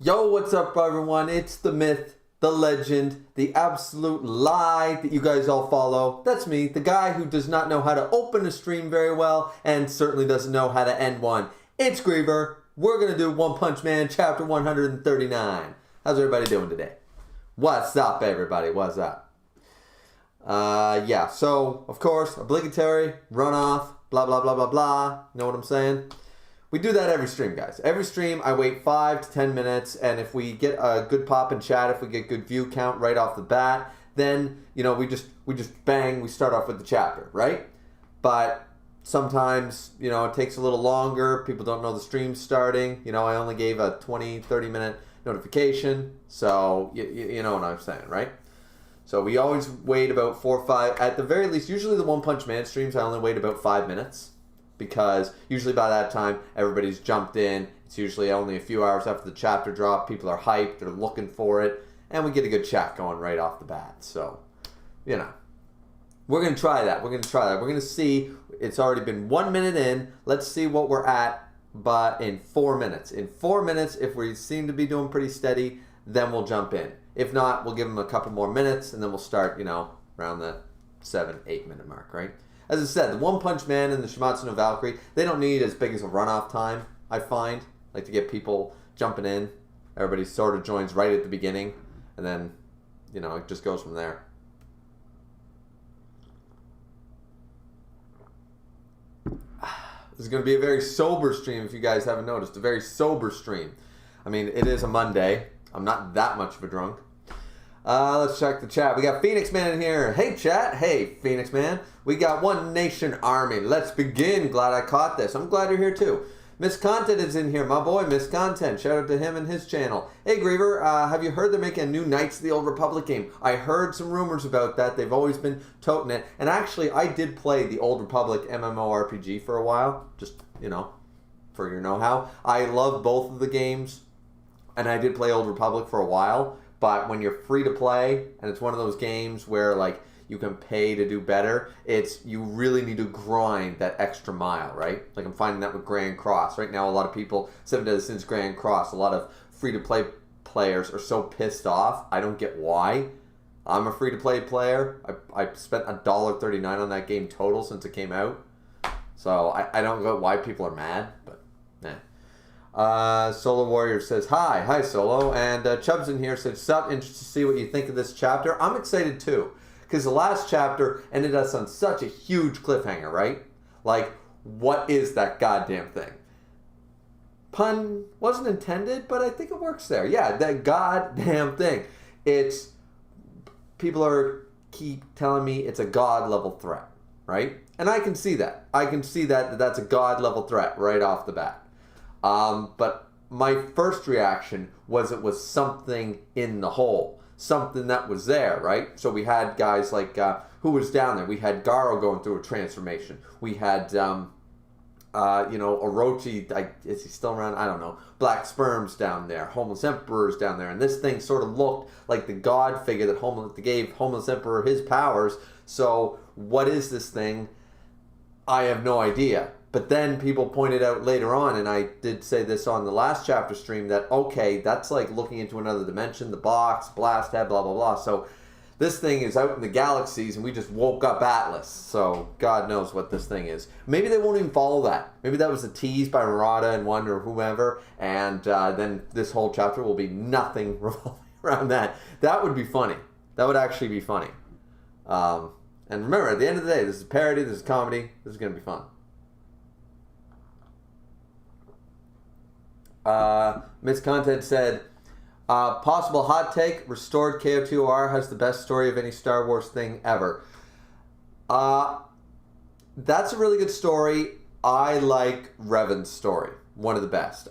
Yo, what's up, everyone? It's the myth, the legend, the absolute lie that you guys all follow. That's me, the guy who does not know how to open a stream very well and certainly doesn't know how to end one. It's Griever. We're going to do One Punch Man chapter 139. How's everybody doing today? What's up, everybody? What's up? Yeah, so, of course, obligatory, runoff, blah, blah, blah, blah, blah. You know what I'm saying? We do that every stream, guys. Every stream, I wait 5 to 10 minutes, and if we get a good pop in chat, if we get good view count right off the bat, then, you know, we just bang, we start off with the chapter, right? But sometimes, you know, it takes a little longer. People don't know the stream's starting. You know, I only gave a 20, 30-minute notification, so you know what I'm saying, right? So we always wait about 4 or 5, at the very least, usually the One Punch Man streams, I only wait about 5 minutes. Because usually by that time, everybody's jumped in. It's usually only a few hours after the chapter drop. People are hyped. They're looking for it. And we get a good chat going right off the bat. So, you know. We're going to try that. We're going to see. It's already been 1 minute in. Let's see what we're at but in 4 minutes. In 4 minutes, if we seem to be doing pretty steady, then we'll jump in. If not, we'll give them a couple more minutes. And then we'll start, you know, around the 7-8 minute mark, right? As I said, the One Punch Man and the Shimatsu no Valkyrie, they don't need as big as a runoff time, I find. Like to get people jumping in. Everybody sort of joins right at the beginning. And then, you know, it just goes from there. This is going to be a very sober stream if you guys haven't noticed. A very sober stream. I mean, it is a Monday. I'm not that much of a drunk. Let's check the chat. We got Phoenix Man in here. Hey, chat. Hey, Phoenix Man. We got One Nation Army. Let's begin. Glad I caught this. I'm glad you're here, too. Miss Content is in here. My boy, Miss Content. Shout out to him and his channel. Hey, Griever. Have you heard they're making a new Knights of the Old Republic game? I heard some rumors about that. They've always been toting it. And actually, I did play the Old Republic MMORPG for a while. Just, you know, for your know-how. I love both of the games. And I did play Old Republic for a while. But when you're free to play, and it's one of those games where, like, you can pay to do better, you really need to grind that extra mile, right? Like, I'm finding that with Grand Cross. Right now, a lot of people, 7 Deadly Sins Grand Cross, a lot of free-to-play players are so pissed off. I don't get why. I'm a free-to-play player. I spent $1.39 on that game total since it came out. So, I don't get why people are mad, but, nah. Solo Warrior says, hi Solo, and Chubbs in here says, sup, interested to see what you think of this chapter. I'm excited too, because the last chapter ended us on such a huge cliffhanger, right? Like, what is that goddamn thing? Pun wasn't intended, but I think it works there. Yeah, that goddamn thing. People keep telling me it's a god level threat, right? And I can see that. I can see that that's a god level threat right off the bat. But my first reaction was it was something in the hole. Something that was there, right? So we had guys like, who was down there? We had Garo going through a transformation. We had, you know, Orochi, is he still around? I don't know. Black Sperm's down there. Homeless Emperor's down there. And this thing sort of looked like the god figure that gave Homeless Emperor his powers. So what is this thing? I have no idea. But then people pointed out later on, and I did say this on the last chapter stream, that, okay, that's like looking into another dimension, the box, blast head, blah, blah, blah. So this thing is out in the galaxies, and we just woke up Atlas. So God knows what this thing is. Maybe they won't even follow that. Maybe that was a tease by Murata and One or whomever, and then this whole chapter will be nothing revolving around that. That would be funny. That would actually be funny. And remember, at the end of the day, this is a parody, this is comedy, this is going to be fun. Miss Content said, possible hot take, restored KO2R has the best story of any Star Wars thing ever. That's a really good story. I like Revan's story. One of the best.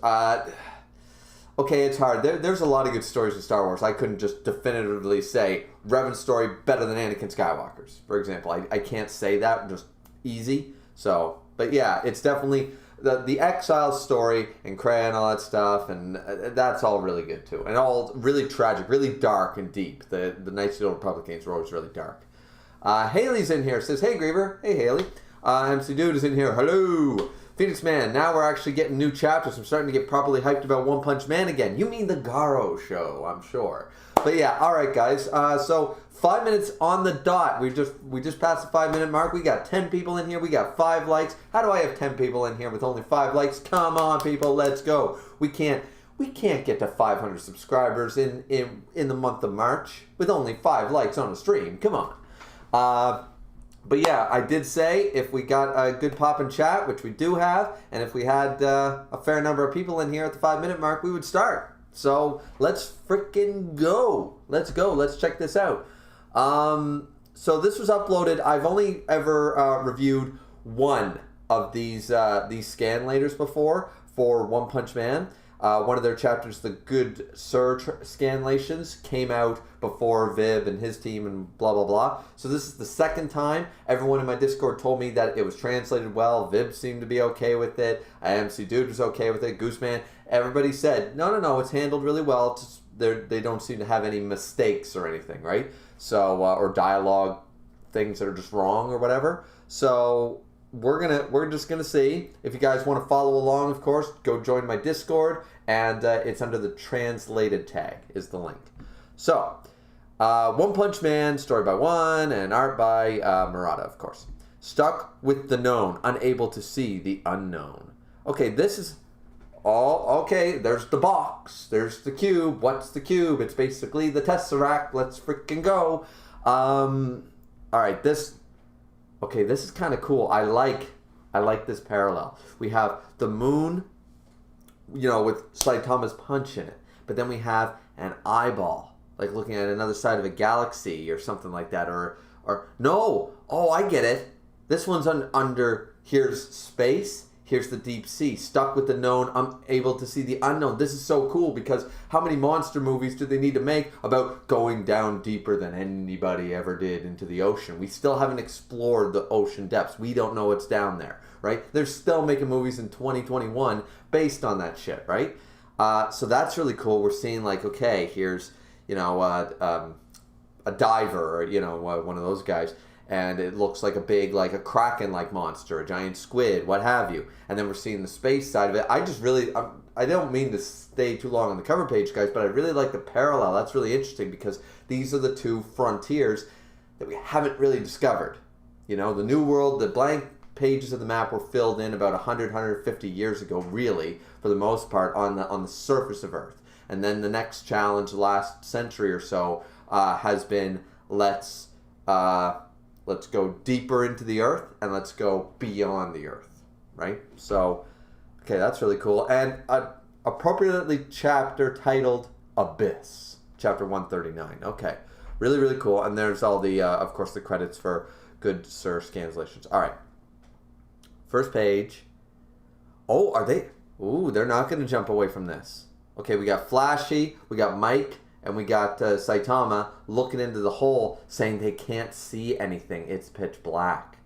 Okay, it's hard. There's a lot of good stories in Star Wars. I couldn't just definitively say Revan's story better than Anakin Skywalker's, for example. I can't say that just easy. So, but yeah, it's definitely the Exile story and Kreia and all that stuff, and that's all really good too. And all really tragic, really dark and deep. The Knights of the Old Republic games were always really dark. Haley's in here, says, hey Griever. Hey Haley. MC Dude is in here. Hello. Phoenix Man, now we're actually getting new chapters. I'm starting to get properly hyped about One Punch Man again. You mean the Garo show, I'm sure. But yeah, all right, guys. So 5 minutes on the dot. We just passed the 5 minute mark. We got 10 people in here. We got 5 likes. How do I have 10 people in here with only 5 likes? Come on, people, let's go. We can't get to 500 subscribers in the month of March with only 5 likes on a stream. Come on. But yeah, I did say if we got a good pop in chat, which we do have, and if we had a fair number of people in here at the 5 minute mark, we would start. So let's freaking go. Let's go. Let's check this out. So this was uploaded. I've only ever reviewed one of these scanlators before for One Punch Man. One of their chapters, the Good Sir scanlations, came out before Vib and his team and blah, blah, blah. So this is the second time. Everyone in my Discord told me that it was translated well. Vib seemed to be okay with it. IMC Dude was okay with it. Gooseman. Everybody said, no, it's handled really well. They don't seem to have any mistakes or anything, right? So, or dialogue things that are just wrong or whatever. So we're just gonna see. If you guys want to follow along, of course, go join my Discord, and it's under the translated tag is the link. So, One Punch Man, story by One, and art by Murata, of course. Stuck with the known, unable to see the unknown. Okay, this is all okay. There's the box. There's the cube. What's the cube? It's basically the Tesseract. Let's freaking go. All right, this. Okay, this is kind of cool. I like this parallel. We have the moon, you know, with Saitama's punch in it. But then we have an eyeball, like looking at another side of a galaxy or something like that. Or no. Oh, I get it. This one's under, here's space. Here's the deep sea. Stuck with the known, unable to see the unknown. This is so cool because how many monster movies do they need to make about going down deeper than anybody ever did into the ocean? We still haven't explored the ocean depths. We don't know what's down there, right? They're still making movies in 2021 based on that shit, right? So that's really cool. We're seeing like, okay, here's, you know, a diver or, you know, one of those guys. And it looks like a big, like a kraken-like monster, a giant squid, what have you. And then we're seeing the space side of it. I just really, I don't mean to stay too long on the cover page, guys, but I really like the parallel. That's really interesting because these are the two frontiers that we haven't really discovered. You know, the New World, the blank pages of the map were filled in about 100, 150 years ago, really, for the most part, on the surface of Earth. And then the next challenge, the last century or so, has been let's go deeper into the Earth and let's go beyond the Earth, right? So, okay, that's really cool. And appropriately chapter titled Abyss, chapter 139. Okay, really, really cool. And there's all the, of course, the credits for Good Sir Scanslations. All right, first page. Oh, are they? Ooh, they're not going to jump away from this. Okay, we got Flashy, we got Mike, and we got Saitama looking into the hole saying they can't see anything. It's pitch black.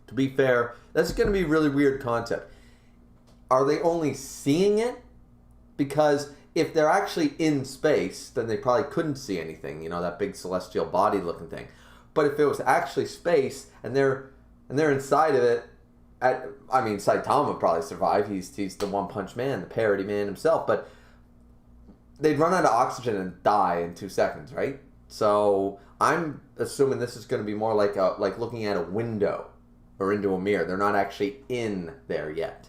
To be fair, that's going to be a really weird concept. Are they only seeing it? Because if they're actually in space, then they probably couldn't see anything. You know, that big celestial body looking thing. But if it was actually space and they're inside of it, I mean, Saitama would probably survive. He's the One Punch Man, the parody man himself. But they'd run out of oxygen and die in 2 seconds, right? So I'm assuming this is going to be more like looking at a window or into a mirror. They're not actually in there yet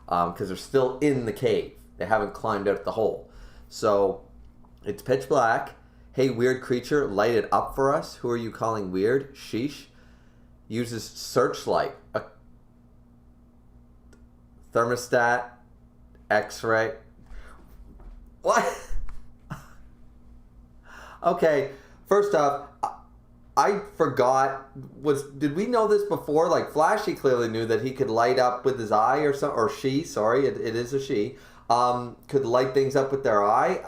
because they're still in the cave. They haven't climbed out the hole. So it's pitch black. Hey, weird creature, light it up for us. Who are you calling weird? Sheesh. Uses searchlight. A thermostat, X-ray. What? Okay, first off, I forgot. Did we know this before? Like Flashy clearly knew that he could light up with his eye or something. Or she, sorry, it is a she. Could light things up with their eye.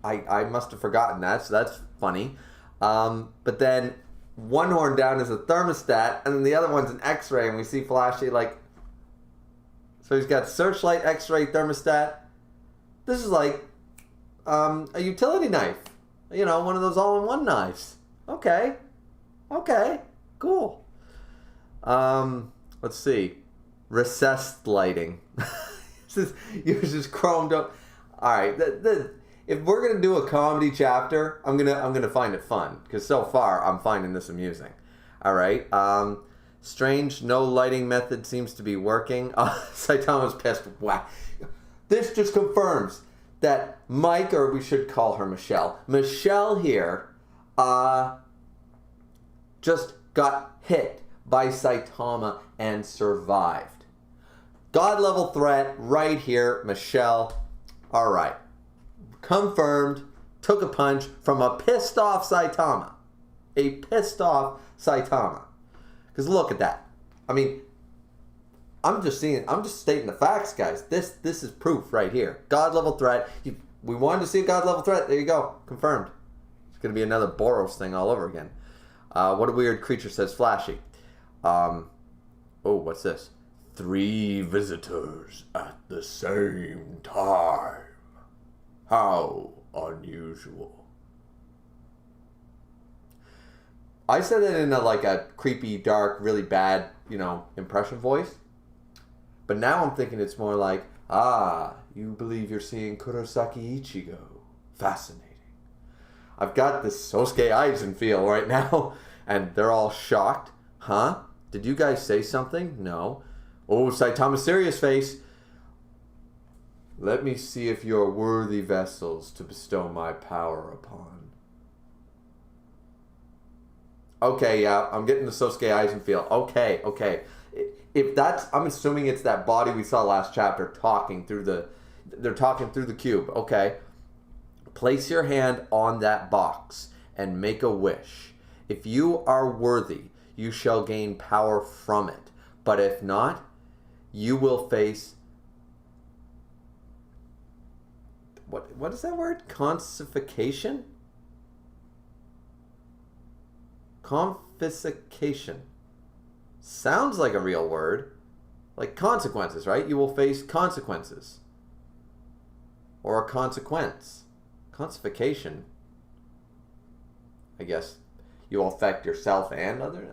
I must have forgotten that, so that's funny. But then one horn down is a thermostat, and then the other one's an X-ray, and we see Flashy like. So he's got searchlight, X-ray, thermostat. This is like a utility knife. You know, one of those all-in-one knives. Okay, cool. Let's see. Recessed lighting. You're just chromed up. All right. If we're gonna do a comedy chapter, I'm gonna find it fun because so far I'm finding this amusing. All right. Strange. No lighting method seems to be working. Saitama's pissed. Wow. This just confirms that Mike, or we should call her Michelle. Michelle here, just got hit by Saitama and survived. God level threat right here, Michelle. All right. Confirmed. Took a punch from a pissed off Saitama. A pissed off Saitama. Because look at that. I mean, I'm just stating the facts, guys. This is proof right here. God level threat. We wanted to see a God level threat. There you go. Confirmed. It's going to be another Boros thing all over again. What a weird creature, says Flashy. Oh, what's this? 3 visitors at the same time. How unusual. I said it in a creepy, dark, really bad, impression voice. But now I'm thinking it's more like, you believe you're seeing Kurosaki Ichigo. Fascinating. I've got this Sosuke Aizen feel right now, and they're all shocked. Huh? Did you guys say something? No. Oh, Saitama's serious face. Let me see if you're worthy vessels to bestow my power upon. Okay, yeah, I'm getting the Sosuke Aizen feel. Okay. If that's, I'm assuming it's that body we saw last chapter talking through they're talking through the cube. Okay. Place your hand on that box and make a wish. If you are worthy, you shall gain power from it. But if not, you will face, what is that word? Confiscation? Confiscation. Sounds like a real word. Like consequences, right? You will face consequences. Or a consequence. Confiscation. I guess you will affect yourself and others.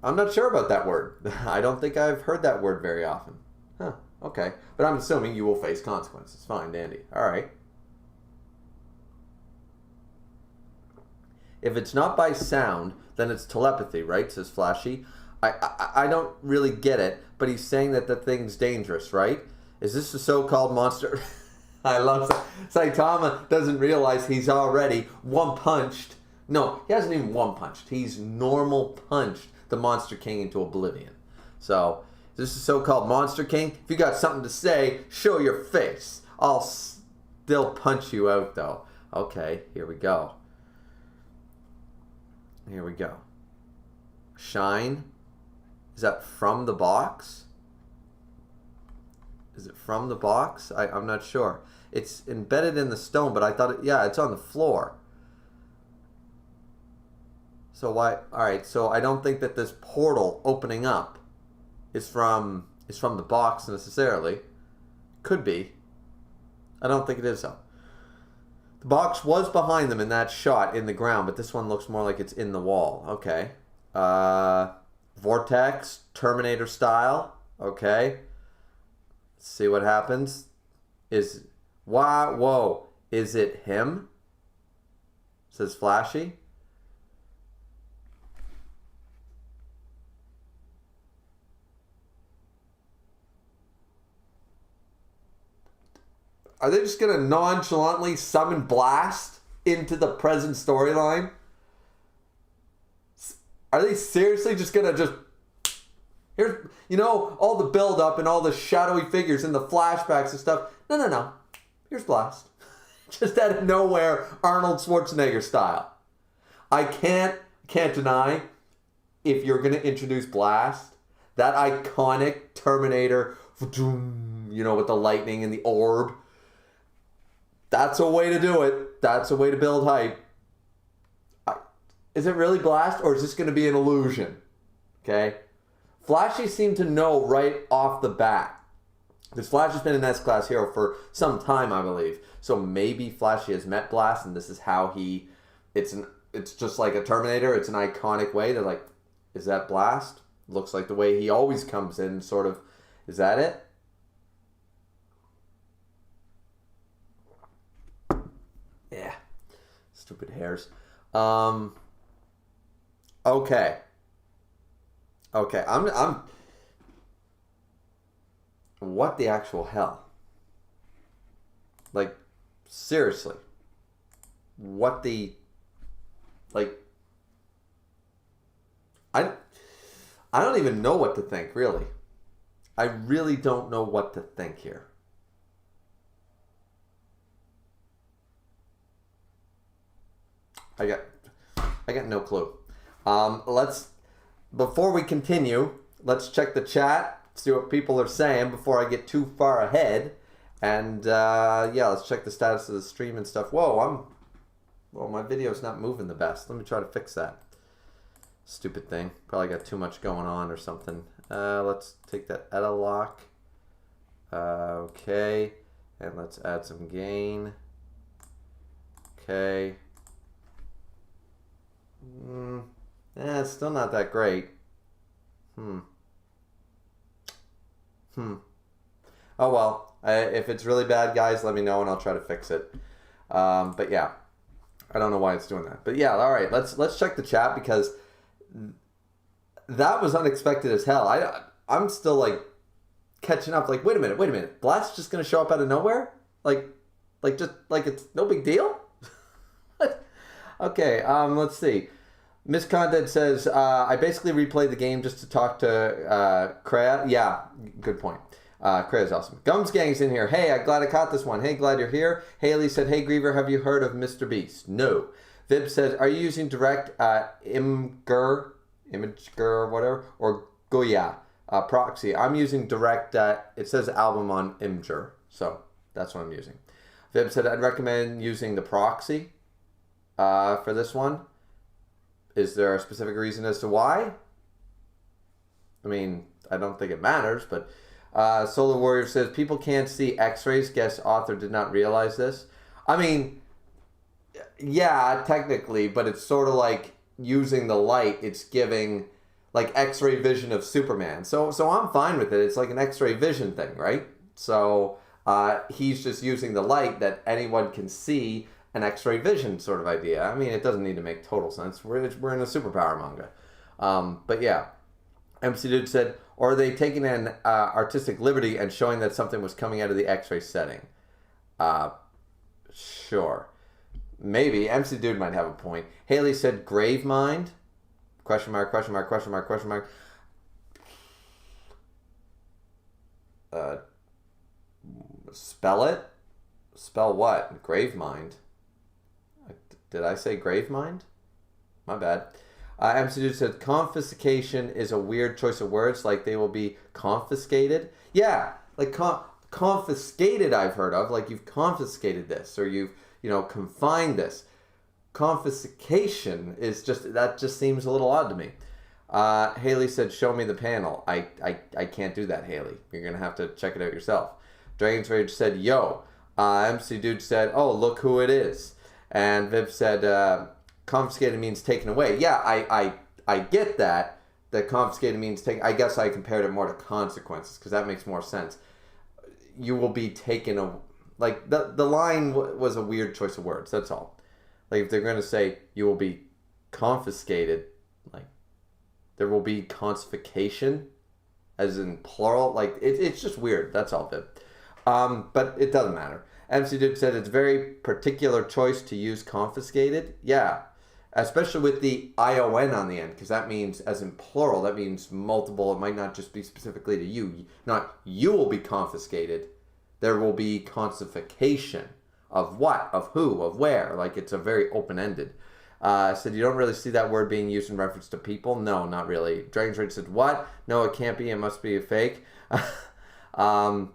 I'm not sure about that word. I don't think I've heard that word very often. Huh, okay. But I'm assuming you will face consequences. Fine, dandy. All right. If it's not by sound, then it's telepathy, right? Says Flashy. I don't really get it, but he's saying that the thing's dangerous, right? Is this the so-called monster? I love Saitama doesn't realize he's already one-punched. No, he hasn't even one-punched. He's normal punched the Monster King into oblivion. So, is this the so-called Monster King? If you got something to say, show your face. I'll still punch you out, though. Okay, here we go. Here we go. Shine. Is that from the box? Is it from the box? I'm not sure. It's embedded in the stone, but I thought, yeah, it's on the floor. So why? All right, so I don't think that this portal opening up is from the box necessarily. Could be. I don't think it is, though. The box was behind them in that shot in the ground, but this one looks more like it's in the wall. Okay. Vortex, Terminator style. Okay. Let's see what happens. Whoa. Is it him? Says Flashy. Are they just going to nonchalantly summon Blast into the present storyline? Are they seriously just going to here's, all the build-up and all the shadowy figures and the flashbacks and stuff. No. Here's Blast. Just out of nowhere, Arnold Schwarzenegger style. I can't deny, if you're going to introduce Blast, that iconic Terminator, with the lightning and the orb, that's a way to do it. That's a way to build hype. Is it really Blast, or is this going to be an illusion? Okay? Flashy seemed to know right off the bat. Because Flash has been an S-Class hero for some time, I believe. So maybe Flashy has met Blast, and this is how it's just like a Terminator. It's an iconic way. They're like, Is that Blast? Looks like the way he always comes in, sort of. Is that it? Yeah. Stupid hairs. Okay. Okay, I'm what the actual hell? Like, seriously. What the, like, I don't even know what to think, really. I really don't know what to think here. I got no clue. Before we continue, let's check the chat, see what people are saying before I get too far ahead. And yeah, let's check the status of the stream and stuff. Well, my video's not moving the best. Let me try to fix that. Stupid thing. Probably got too much going on or something. Let's take that out of lock. Okay. And let's add some gain. Okay. It's still not that great. Oh well. If it's really bad, guys, let me know and I'll try to fix it. But yeah, I don't know why it's doing that. But yeah, all right. Let's check the chat because that was unexpected as hell. I'm still like catching up. Like, wait a minute. Blast's just gonna show up out of nowhere? Like just like it's no big deal? Okay. Let's see. Miss Condit says, I basically replayed the game just to talk to Kreia. Yeah, good point. Kreia's awesome. Gums Gang's in here. Hey, I'm glad I caught this one. Hey, glad you're here. Haley said, hey, Griever, have you heard of Mr. Beast? No. Vib says, are you using direct Imgur, or whatever, or Goya proxy? I'm using direct, it says album on Imgur, so that's what I'm using. Vib said, I'd recommend using the proxy for this one. Is there a specific reason as to why? I mean, I don't think it matters, but Solar Warrior says, people can't see x-rays. Guess author did not realize this. I mean, yeah, technically, but it's sort of like using the light. It's giving like x-ray vision of Superman. So I'm fine with it. It's like an x-ray vision thing, right? So he's just using the light that anyone can see, an x-ray vision sort of idea. I mean, it doesn't need to make total sense. We're in a superpower manga. But yeah, MC Dude said, or are they taking an artistic liberty and showing that something was coming out of the x-ray setting? Sure. Maybe. MC Dude might have a point. Haley said, grave mind? Question mark, question mark, question mark, question mark. Spell it? Spell what? Grave mind? Did I say grave mind? My bad. MC Dude said, confiscation is a weird choice of words, like they will be confiscated. Yeah, like confiscated I've heard of, like you've confiscated this, or you've, confined this. Confiscation is that just seems a little odd to me. Haley said, show me the panel. I can't do that, Haley. You're going to have to check it out yourself. Dragon's Rage said, yo. MC Dude said, oh, look who it is. And Viv said, confiscated means taken away. Yeah, I get that. That confiscated means taken. I guess I compared it more to consequences because that makes more sense. You will be taken away. Like, the line was a weird choice of words. That's all. Like, if they're going to say you will be confiscated, like, there will be confiscation, as in plural. Like, it's just weird. That's all, Viv. But it doesn't matter. MC Dude said it's a very particular choice to use confiscated. Yeah, especially with the ION on the end, because that means, as in plural, that means multiple. It might not just be specifically to you. Not you will be confiscated. There will be confiscation of what, of who, of where. Like, it's a very open-ended. Said you don't really see that word being used in reference to people. No, not really. Dragon's Rage said, what? No, it can't be. It must be a fake. I'm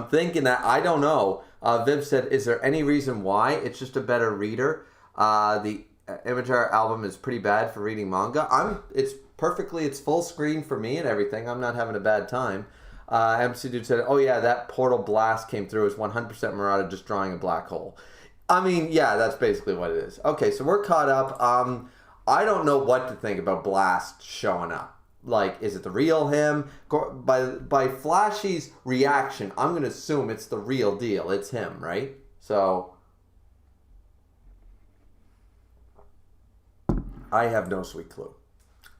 thinking that, I don't know. Viv said, is there any reason why? It's just a better reader. The Imager album is pretty bad for reading manga. It's full screen for me and everything. I'm not having a bad time. MC Dude said, oh yeah, that portal blast came through as 100% Murata just drawing a black hole. I mean, yeah, that's basically what it is. Okay, so we're caught up. I don't know what to think about Blast showing up. Like, is it the real him? By Flashy's reaction, I'm going to assume it's the real deal. It's him, right? So, I have no sweet clue.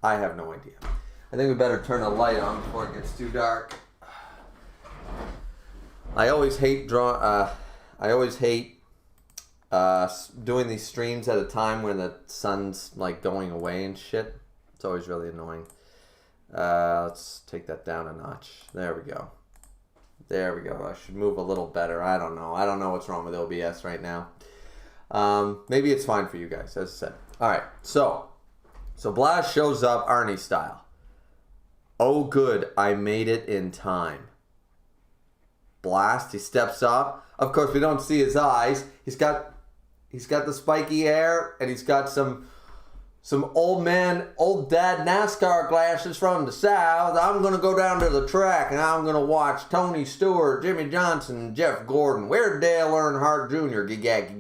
I have no idea. I think we better turn the light on before it gets too dark. I always hate doing these streams at a time when the sun's like going away and shit. It's always really annoying. Let's take that down a notch. There we go. There we go. I should move a little better. I don't know. I don't know what's wrong with OBS right now. Maybe it's fine for you guys, as I said. All right. So Blast shows up Arnie style. Oh, good. I made it in time. Blast. He steps up. Of course, we don't see his eyes. He's got the spiky hair, and he's got some old dad NASCAR glasses from the South. I'm going to go down to the track, and I'm going to watch Tony Stewart, Jimmy Johnson, Jeff Gordon. Where'd Dale Earnhardt Jr.? Gag,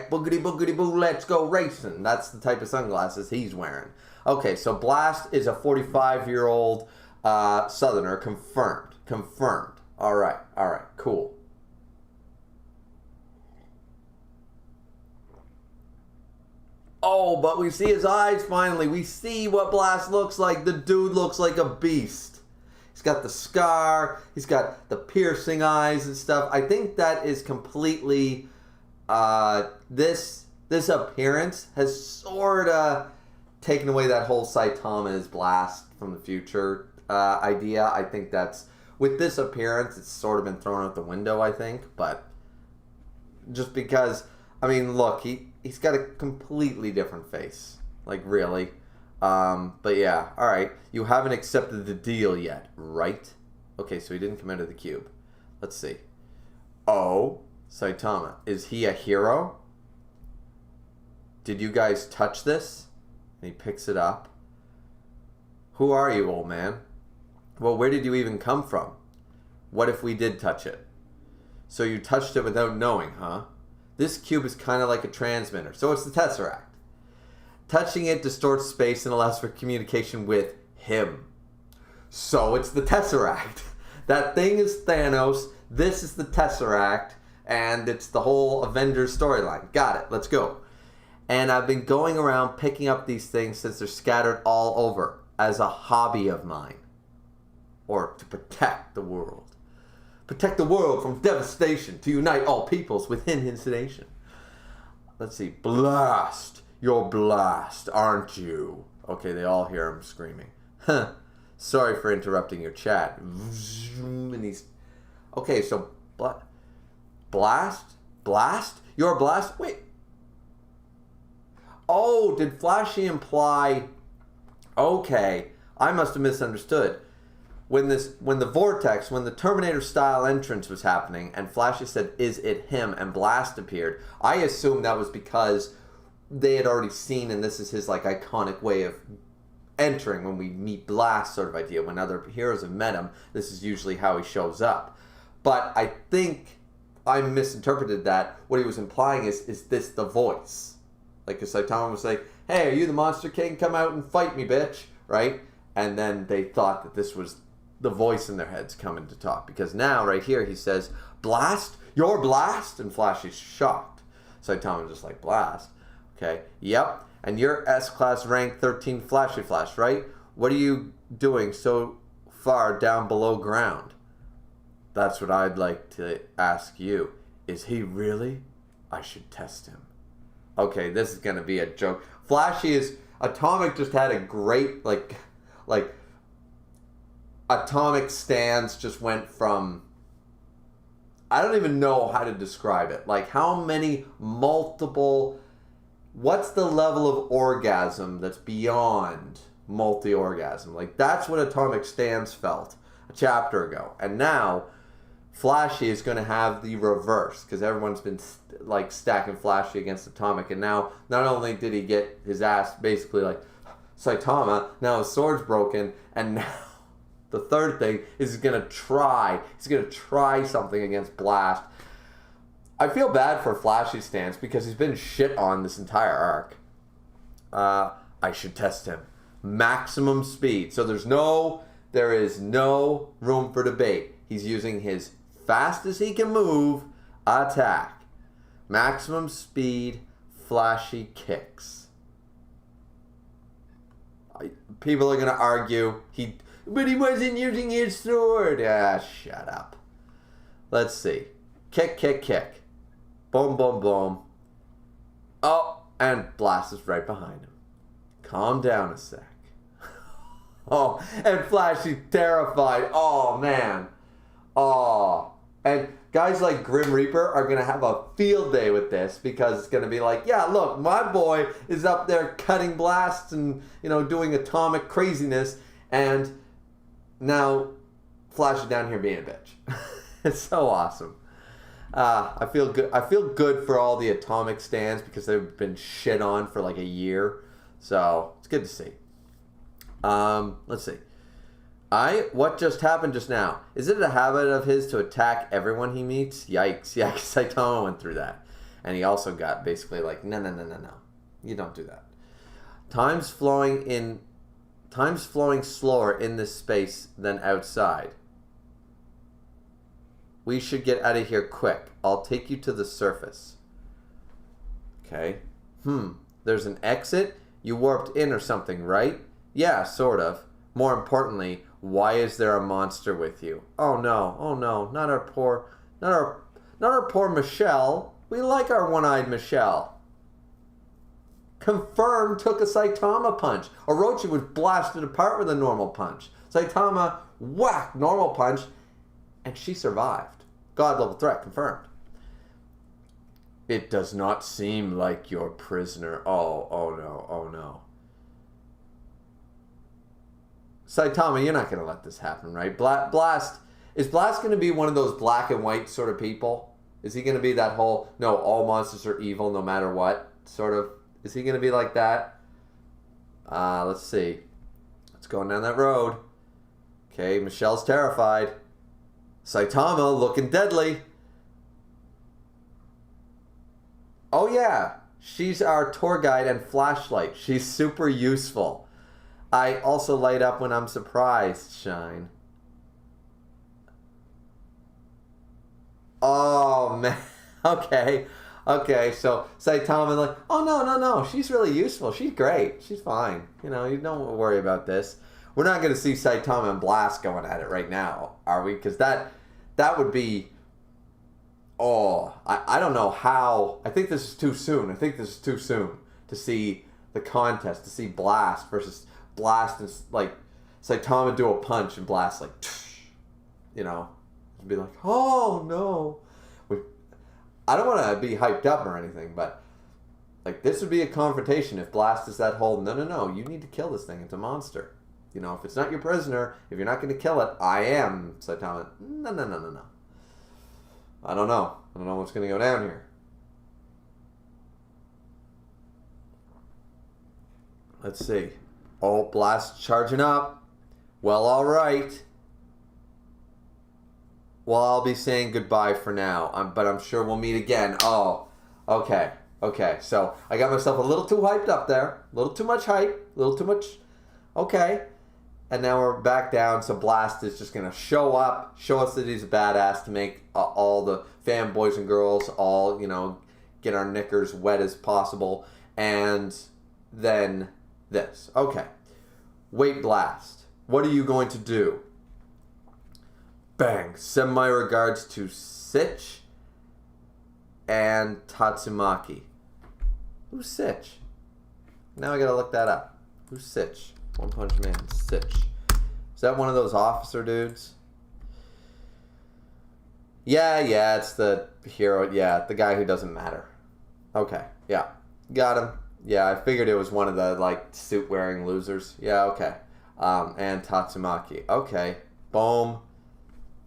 boogity, boogity, boo, let's go racing. That's the type of sunglasses he's wearing. Okay, so Blast is a 45-year-old Southerner, confirmed. All right, cool. Oh, but we see his eyes finally. We see what Blast looks like. The dude looks like a beast. He's got the scar. He's got the piercing eyes and stuff. I think that is completely... This appearance has sort of taken away that whole Saitama is Blast from the future idea. I think that's... With this appearance, it's sort of been thrown out the window, I think. But just because... I mean, look, he's got a completely different face. Like, really. But yeah, alright. You haven't accepted the deal yet, right? Okay, so he didn't come out of the cube. Let's see. Oh, Saitama. Is he a hero? Did you guys touch this? And he picks it up. Who are you, old man? Well, where did you even come from? What if we did touch it? So you touched it without knowing, huh? This cube is kind of like a transmitter, so it's the Tesseract. Touching it distorts space and allows for communication with him. So it's the Tesseract. That thing is Thanos, this is the Tesseract, and it's the whole Avengers storyline. Got it, let's go. And I've been going around picking up these things since they're scattered all over as a hobby of mine. Or to protect the world. Protect the world from devastation, to unite all peoples within his sedation. Let's see. Blast. You're Blast, aren't you? Okay, they all hear him screaming. Huh. Sorry for interrupting your chat. And he's... Okay, so... Blast? Blast? You're Blast? Wait. Oh, did Flashy imply... Okay, I must have misunderstood. When the Terminator style entrance was happening and Flashy said, is it him? And Blast appeared, I assumed that was because they had already seen, and this is his like iconic way of entering when we meet Blast sort of idea. When other heroes have met him, this is usually how he shows up. But I think I misinterpreted that. What he was implying is this the voice? Like, because Saitama was like, hey, are you the Monster King? Come out and fight me, bitch. Right? And then they thought that this was the voice in their heads coming to talk. Because now, right here, he says, Blast? You're Blast? And Flashy's shocked. Saitama's just like, Blast? Okay. Yep. And you're S-Class rank 13 Flashy Flash, right? What are you doing so far down below ground? That's what I'd like to ask you. Is he really? I should test him. Okay, this is going to be a joke. Flashy is... Atomic just had a great, like Atomic stance just went from... I don't even know how to describe it. Like, how many multiple... What's the level of orgasm that's beyond multi-orgasm? Like, that's what Atomic Stance felt a chapter ago. And now, Flashy is going to have the reverse, because everyone's been, like, stacking Flashy against Atomic. And now, not only did he get his ass basically, like, Saitama, now his sword's broken, and now the third thing is he's going to try something against Blast. I feel bad for Flashy's stance because he's been shit on this entire arc. I should test him. Maximum speed. So there is no room for debate. He's using his fast as he can move attack. Maximum speed, flashy kicks. People are going to argue, but he wasn't using his sword. Ah, shut up. Let's see. Kick, kick, kick. Boom, boom, boom. Oh, and Blast is right behind him. Calm down a sec. Oh, and Flashy's terrified. Oh, man. Oh. And guys like Grim Reaper are going to have a field day with this because it's going to be like, yeah, look, my boy is up there cutting blasts and, doing atomic craziness. And now Flash is down here being a bitch. It's so awesome. I feel good. I feel good for all the atomic stands because they've been shit on for like a year. So it's good to see. Let's see. What just happened just now? Is it a habit of his to attack everyone he meets? Yikes. Yeah, Saitama went through that. And he also got basically like, no. You don't do that. Time's flowing slower in this space than outside. We should get out of here quick. I'll take you to the surface. Okay. There's an exit? You warped in or something, right? Yeah, sort of. More importantly, why is there a monster with you? Oh no, not our poor Michelle. We like our one-eyed Michelle. Confirmed took a Saitama punch. Orochi was blasted apart with a normal punch. Saitama whacked normal punch, and she survived. God level threat confirmed. It does not seem like your prisoner. Oh no. Saitama, you're not going to let this happen, right? Is Blast going to be one of those black and white sort of people? Is he going to be that whole, no, all monsters are evil no matter what, sort of? Is he going to be like that? Let's see. Let's go down that road. Okay, Michelle's terrified. Saitama looking deadly. Oh yeah, she's our tour guide and flashlight. She's super useful. I also light up when I'm surprised, Shine. Oh man. Okay, so Saitama like, oh no, she's really useful. She's great. She's fine. You don't worry about this. We're not going to see Saitama and Blast going at it right now, are we? Because that would be... I don't know how... I think this is too soon. To see the contest, to see Blast versus Blast and, like, Saitama do a punch and Blast, like, be like, oh, no. I don't want to be hyped up or anything, but, like, this would be a confrontation if Blast is that whole, no, you need to kill this thing. It's a monster. If it's not your prisoner, if you're not going to kill it, I am Saitama. No. I don't know what's going to go down here. Let's see. Oh, Blast charging up. Well, all right. Well, I'll be saying goodbye for now, but I'm sure we'll meet again. Oh, okay. So I got myself a little too hyped up there. A little too much hype. A little too much. Okay. And now we're back down, so Blast is just going to show up, show us that he's a badass to make all the fanboys and girls all, get our knickers wet as possible. And then this. Okay. Wait, Blast. What are you going to do? Bang. Send my regards to Sitch and Tatsumaki. Who's Sitch? Now I got to look that up. Who's Sitch? One Punch Man, Sitch. Is that one of those officer dudes? Yeah, it's the hero. Yeah, the guy who doesn't matter. Okay, yeah. Got him. Yeah, I figured it was one of the, like, suit-wearing losers. Yeah, okay. And Tatsumaki. Okay. Boom.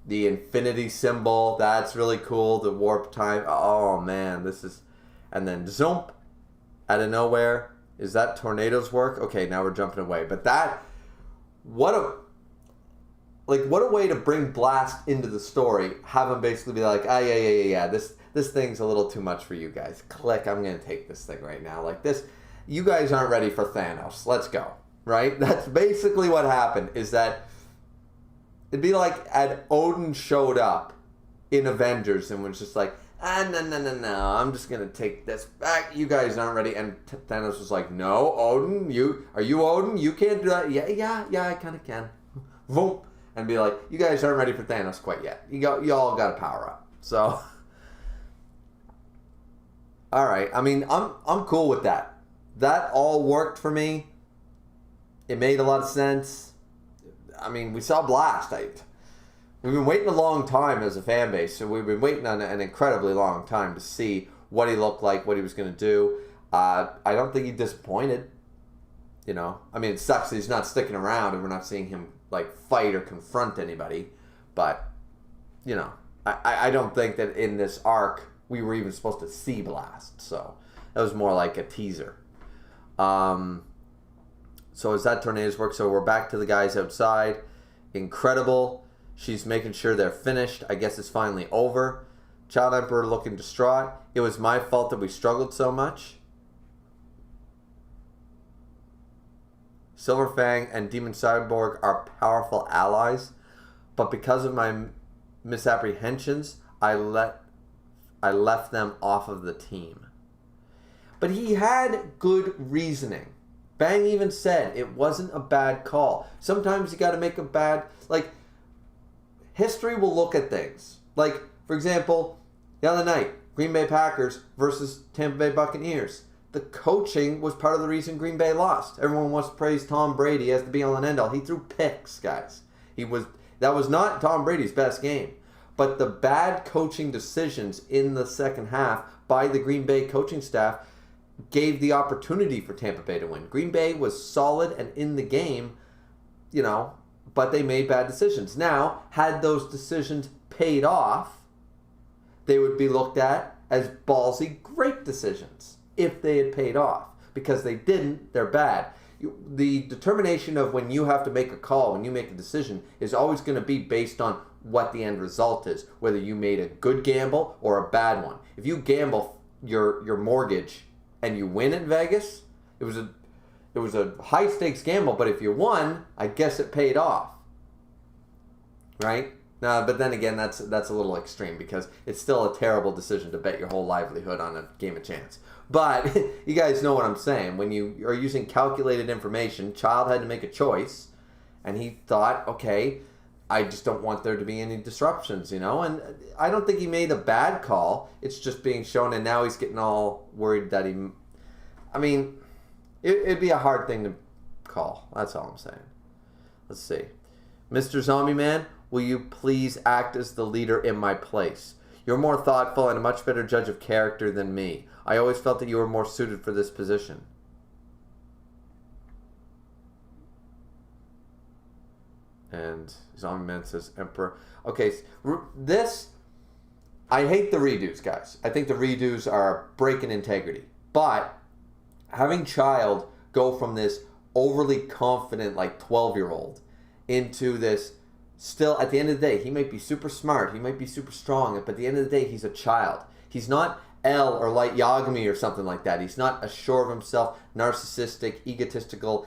The infinity symbol. That's really cool. The warp time. Oh, man. This is... And then zoomp. Out of nowhere. Is that tornadoes work? Okay, now we're jumping away. But that, what a way to bring Blast into the story. Have him basically be like, yeah. This thing's a little too much for you guys. Click, I'm gonna take this thing right now. Like this you guys aren't ready for Thanos. Let's go. Right? That's basically what happened, is that it'd be like had Odin showed up in Avengers and was just like, no, I'm just going to take this back. You guys aren't ready. And Thanos was like, no, Odin, are you Odin? You can't do that. Yeah, I kind of can. Boom. And be like, you guys aren't ready for Thanos quite yet. You all got to power up. So, all right. I mean, I'm cool with that. That all worked for me. It made a lot of sense. I mean, we saw Blast. We've been waiting a long time as a fan base, so we've been waiting on an incredibly long time to see what he looked like, what he was going to do. I don't think he disappointed. You know, I mean, it sucks that he's not sticking around and we're not seeing him like fight or confront anybody. But, you know, I don't think that in this arc we were even supposed to see Blast. So that was more like a teaser. So as that tornadoes work, so we're back to the guys outside. Incredible. She's making sure they're finished. I guess it's finally over. Child Emperor looking distraught. It was my fault that we struggled so much. Silver Fang and Demon Cyborg are powerful allies, but because of my misapprehensions, I left them off of the team. But he had good reasoning. Bang even said it wasn't a bad call. Sometimes you got to make a bad, like, history will look at things. Like, for example, the other night, Green Bay Packers versus Tampa Bay Buccaneers. The coaching was part of the reason Green Bay lost. Everyone wants to praise Tom Brady as the be-all and end-all. He threw picks, guys. That was not Tom Brady's best game. But the bad coaching decisions in the second half by the Green Bay coaching staff gave the opportunity for Tampa Bay to win. Green Bay was solid and in the game, you know, but they made bad decisions. Now, had those decisions paid off, they would be looked at as ballsy, great decisions if they had paid off. Because they didn't, they're bad. The determination of when you have to make a call, when you make a decision, is always going to be based on what the end result is, whether you made a good gamble or a bad one. If you gamble your mortgage and you win in Vegas, it was a high stakes gamble, but if you won, I guess it paid off. Right? But then again, that's a little extreme because it's still a terrible decision to bet your whole livelihood on a game of chance. But you guys know what I'm saying. When you are using calculated information, Child had to make a choice, and he thought, okay, I just don't want there to be any disruptions, you know? And I don't think he made a bad call. It's just being shown, and now he's getting all worried that it'd be a hard thing to call. That's all I'm saying. Let's see. Mr. Zombie Man, will you please act as the leader in my place? You're more thoughtful and a much better judge of character than me. I always felt that you were more suited for this position. And Zombie Man says, Emperor. Okay, this, I hate the redos, guys. I think the redos are breaking integrity. But having Child go from this overly confident, like 12-year-old into this, still, at the end of the day, he might be super smart, he might be super strong, but at the end of the day, he's a child. He's not L or Light Yagami or something like that. He's not assured of himself, narcissistic, egotistical,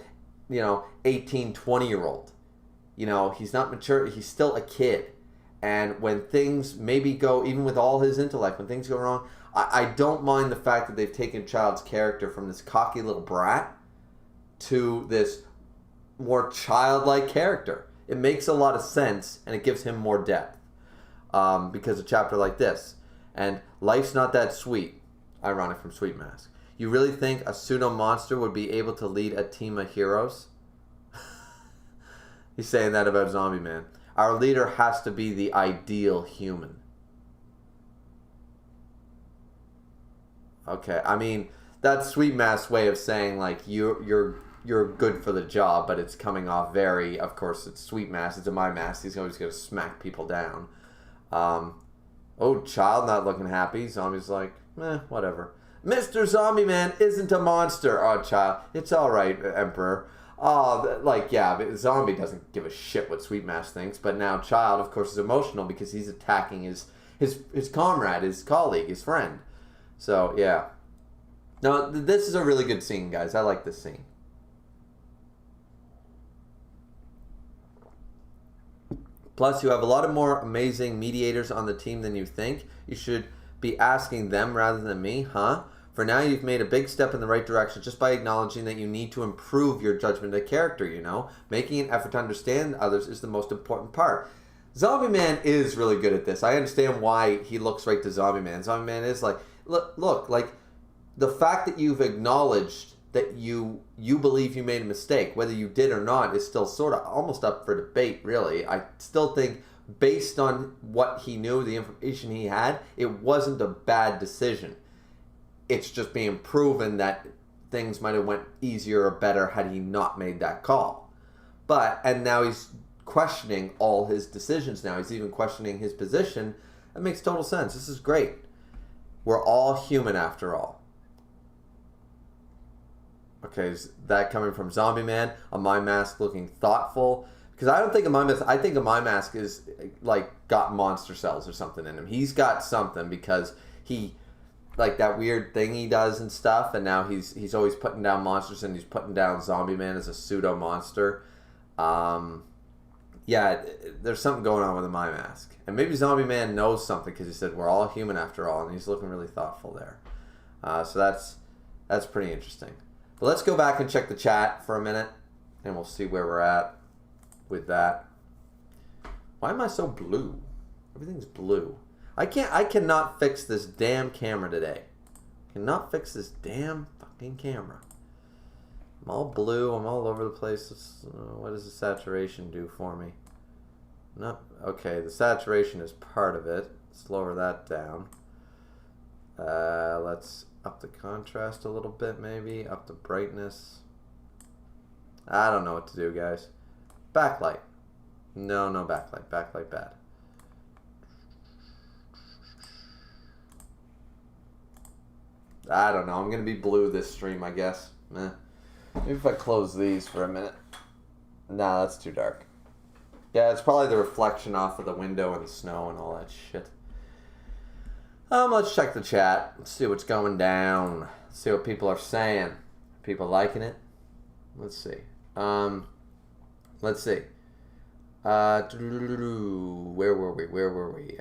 18, 20-year-old. He's not mature. He's still a kid. And when things maybe go, even with all his intellect, when things go wrong, I don't mind the fact that they've taken Child's character from this cocky little brat to this more childlike character. It makes a lot of sense, and it gives him more depth because a chapter like this. And life's not that sweet. Ironic from Sweet Mask. You really think a pseudo-monster would be able to lead a team of heroes? He's saying that about Zombie Man. Our leader has to be the ideal human. Okay, I mean, that's Sweet Mask's way of saying, like, you're good for the job, but it's coming off very, of course, it's Sweet Mask, it's a My Mask, he's always going to smack people down. Child not looking happy. Zombie's like, whatever. Mr. Zombie Man isn't a monster. Oh, Child, it's all right, Emperor. But Zombie doesn't give a shit what Sweet Mask thinks, but now Child, of course, is emotional because he's attacking his comrade, his colleague, his friend. So, yeah. No, this is a really good scene, guys. I like this scene. Plus, you have a lot of more amazing mediators on the team than you think. You should be asking them rather than me, huh? For now, you've made a big step in the right direction just by acknowledging that you need to improve your judgment of character, you know? Making an effort to understand others is the most important part. Zombie Man is really good at this. I understand why he looks right to Zombie Man. Zombie Man is like, look, like, the fact that you've acknowledged that you believe you made a mistake, whether you did or not, is still sort of almost up for debate, really. I still think, based on what he knew, the information he had, it wasn't a bad decision. It's just being proven that things might have went easier or better had he not made that call. And now he's questioning all his decisions now. He's even questioning his position. That makes total sense. This is great. We're all human after all. Okay, is that coming from Zombie Man? A My Mask looking thoughtful? Because I don't think a My Mask... I think a My Mask is, like, got monster cells or something in him. He's got something because he... like that weird thing he does and stuff, and now he's always putting down monsters, and he's putting down Zombie Man as a pseudo monster. Yeah, there's something going on with the My Mask, and maybe Zombie Man knows something because he said we're all human after all, and he's looking really thoughtful there. So that's pretty interesting. But let's go back and check the chat for a minute, and we'll see where we're at with that. Why am I so blue? Everything's blue. I cannot fix this damn camera today. Cannot fix this damn fucking camera. I'm all blue. I'm all over the place. What does the saturation do for me? No. Okay, the saturation is part of it. Let's lower that down. Let's up the contrast a little bit, maybe. Up the brightness. I don't know what to do, guys. Backlight. No backlight. Backlight bad. I don't know. I'm going to be blue this stream, I guess. Maybe if I close these for a minute. Nah, that's too dark. Yeah, it's probably the reflection off of the window and the snow and all that shit. Let's check the chat. Let's see what's going down. Let's see what people are saying. People liking it? Let's see. Let's see. Where were we?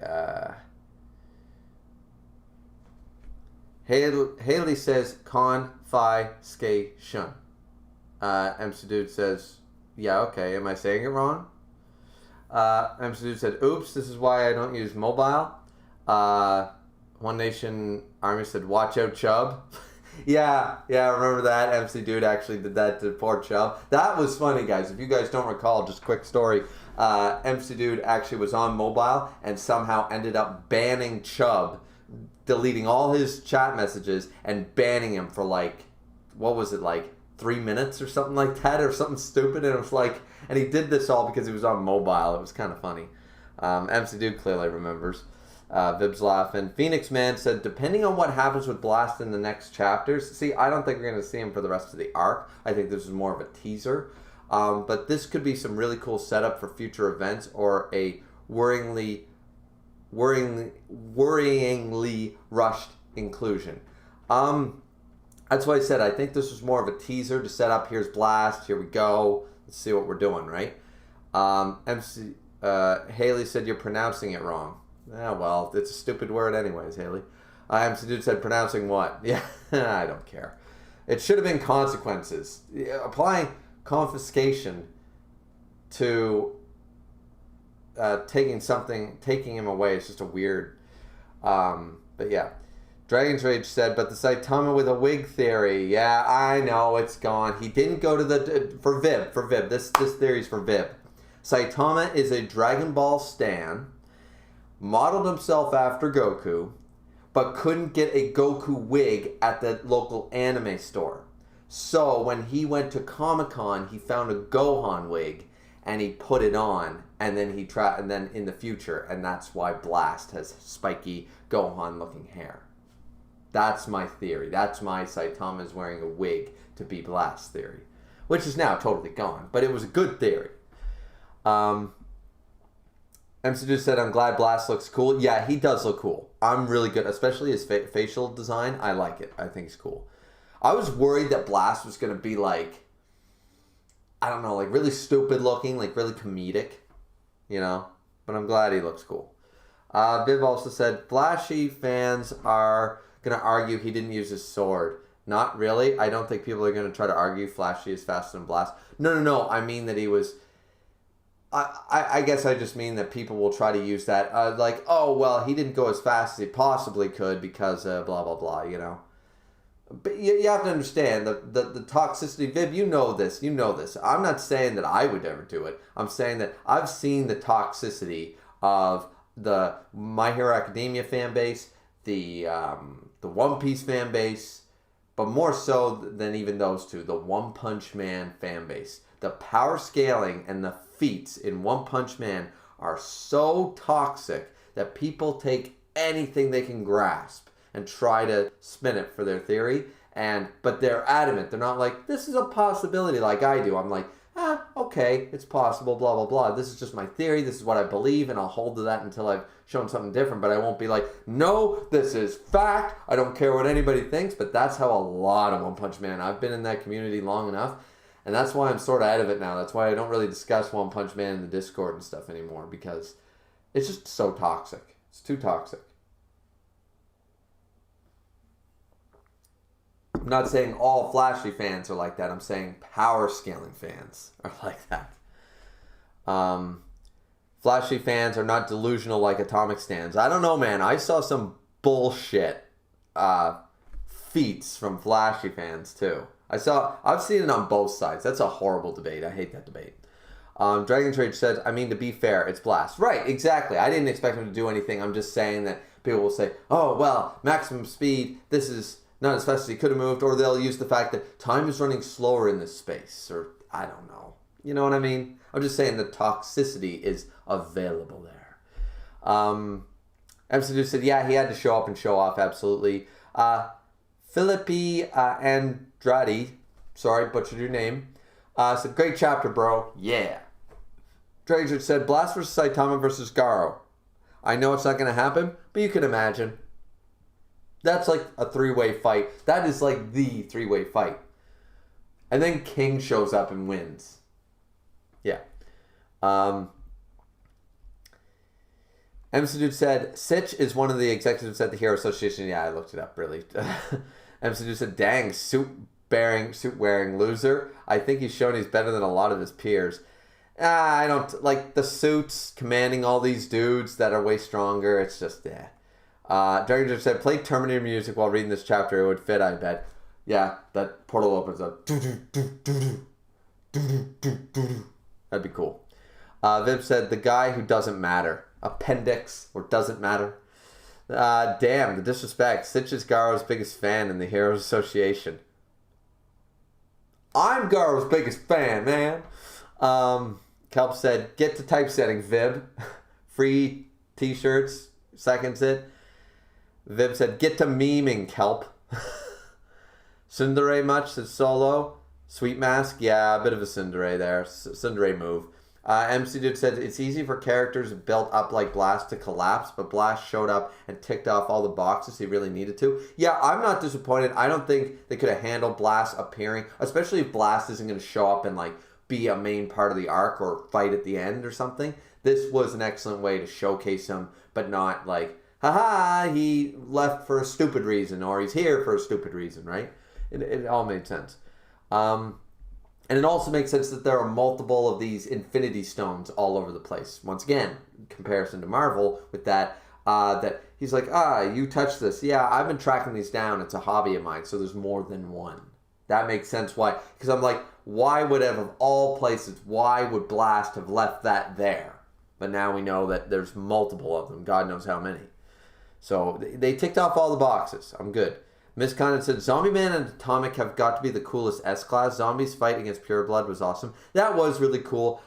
Haley says, con, fi, ske, shun. MC Dude says, yeah, okay. Am I saying it wrong? MC Dude said, oops, this is why I don't use mobile. One Nation Army said, watch out, Chubb. yeah, I remember that. MC Dude actually did that to poor Chubb. That was funny, guys. If you guys don't recall, just quick story. MC Dude actually was on mobile and somehow ended up banning Chubb, deleting all his chat messages and banning him for like, what was it, like 3 minutes or something like that, or something stupid. And it was like, and he did this all because he was on mobile. It was kind of funny. MC Dude clearly remembers. Vib's laughing. Phoenix Man said, depending on what happens with Blast in the next chapters, see, I don't think we're going to see him for the rest of the arc. I think this is more of a teaser. But this could be some really cool setup for future events, or a worryingly rushed inclusion. That's why I said I think this was more of a teaser to set up. Here's Blast. Here we go. Let's see what we're doing, right? Haley said you're pronouncing it wrong. Well, it's a stupid word anyways, Haley. MC Dude said pronouncing what? Yeah, I don't care. It should have been consequences. Applying confiscation to taking him away is just a weird. But yeah. Dragon's Rage said, but the Saitama with a wig theory. Yeah, I know, it's gone. He didn't go to the... For Vib. This theory's for Vib. Saitama is a Dragon Ball stan, modeled himself after Goku, but couldn't get a Goku wig at the local anime store. So when he went to Comic-Con, he found a Gohan wig, and he put it on, and then and then in the future, and that's why Blast has spiky Gohan-looking hair. That's my theory. That's my Saitama is wearing a wig to be Blast theory, which is now totally gone, but it was a good theory. MC said, I'm glad Blast looks cool. Yeah, he does look cool. I'm really good, especially his facial design. I like it. I think he's cool. I was worried that Blast was going to be like, I don't know, like really stupid looking, like really comedic, you know? But I'm glad he looks cool. Viv also said, Flashy fans are going to argue he didn't use his sword. Not really. I don't think people are going to try to argue Flashy is faster than Blast. No. I mean that he was... I guess I just mean that people will try to use that. Like, oh, well, he didn't go as fast as he possibly could because blah, blah, blah, you know. But you have to understand the toxicity. Viv, you know this. I'm not saying that I would ever do it. I'm saying that I've seen the toxicity of the My Hero Academia fan base, the One Piece fan base, but more so than even those two, the One Punch Man fan base. The power scaling and the feats in One Punch Man are so toxic that people take anything they can grasp and try to spin it for their theory. But they're adamant. They're not like, this is a possibility like I do. I'm like, okay, it's possible, blah, blah, blah. This is just my theory. This is what I believe, and I'll hold to that until I've shown something different. But I won't be like, no, this is fact. I don't care what anybody thinks. But that's how a lot of One Punch Man. I've been in that community long enough. And that's why I'm sort of out of it now. That's why I don't really discuss One Punch Man in the Discord and stuff anymore. Because it's just so toxic. It's too toxic. I'm not saying all Flashy fans are like that. I'm saying power scaling fans are like that. Flashy fans are not delusional like Atomic stands. I don't know, man. I saw some bullshit feats from Flashy fans too. I've seen it on both sides. That's a horrible debate. I hate that debate. Dragon Trade said, I mean, to be fair, it's Blast. Right, exactly. I didn't expect him to do anything. I'm just saying that people will say, oh, well, maximum speed, this is not as fast as he could have moved, or they'll use the fact that time is running slower in this space, or I don't know. You know what I mean? I'm just saying the toxicity is available there. MC said, yeah, he had to show up and show off, absolutely. Philippi Andrade, sorry, butchered your name, said, great chapter, bro. Yeah. Drager said, Blast vs. Saitama vs. Garo. I know it's not going to happen, but you can imagine. That's like a three-way fight. That is like the three-way fight. And then King shows up and wins. Yeah. MC Dude said, Sitch is one of the executives at the Hero Association. Yeah, I looked it up, really. MC Dude said, dang, suit-wearing loser. I think he's shown he's better than a lot of his peers. I don't, like, the suits commanding all these dudes that are way stronger. It's just, yeah. Dragon said, play Terminator music while reading this chapter. It would fit, I bet. Yeah, that portal opens up. That'd be cool. Viv said, the guy who doesn't matter. Appendix, or doesn't matter. Damn, the disrespect. Sitch is Garo's biggest fan in the Heroes Association. I'm Garo's biggest fan, man. Kelp said, get to typesetting, Vib. Free t-shirts. Seconds it. Viv said, get to memeing, Kelp. Tsundere much, said Solo. Sweet Mask, yeah, a bit of a Tsundere there. Tsundere move. MC Dude said, it's easy for characters built up like Blast to collapse, but Blast showed up and ticked off all the boxes he really needed to. Yeah, I'm not disappointed. I don't think they could have handled Blast appearing, especially if Blast isn't going to show up and like be a main part of the arc or fight at the end or something. This was an excellent way to showcase him, but not like, haha, he left for a stupid reason, or he's here for a stupid reason, right? It all made sense. And it also makes sense that there are multiple of these Infinity Stones all over the place. Once again, in comparison to Marvel, with that, that he's like, you touched this. Yeah, I've been tracking these down. It's a hobby of mine, so there's more than one. That makes sense why. Because I'm like, why would have, of all places, why would Blast have left that there? But now we know that there's multiple of them. God knows how many. So they ticked off all the boxes. I'm good. Miss Condon said, Zombie Man and Atomic have got to be the coolest S-Class. Zombies fight against Pure Blood was awesome. That was really cool.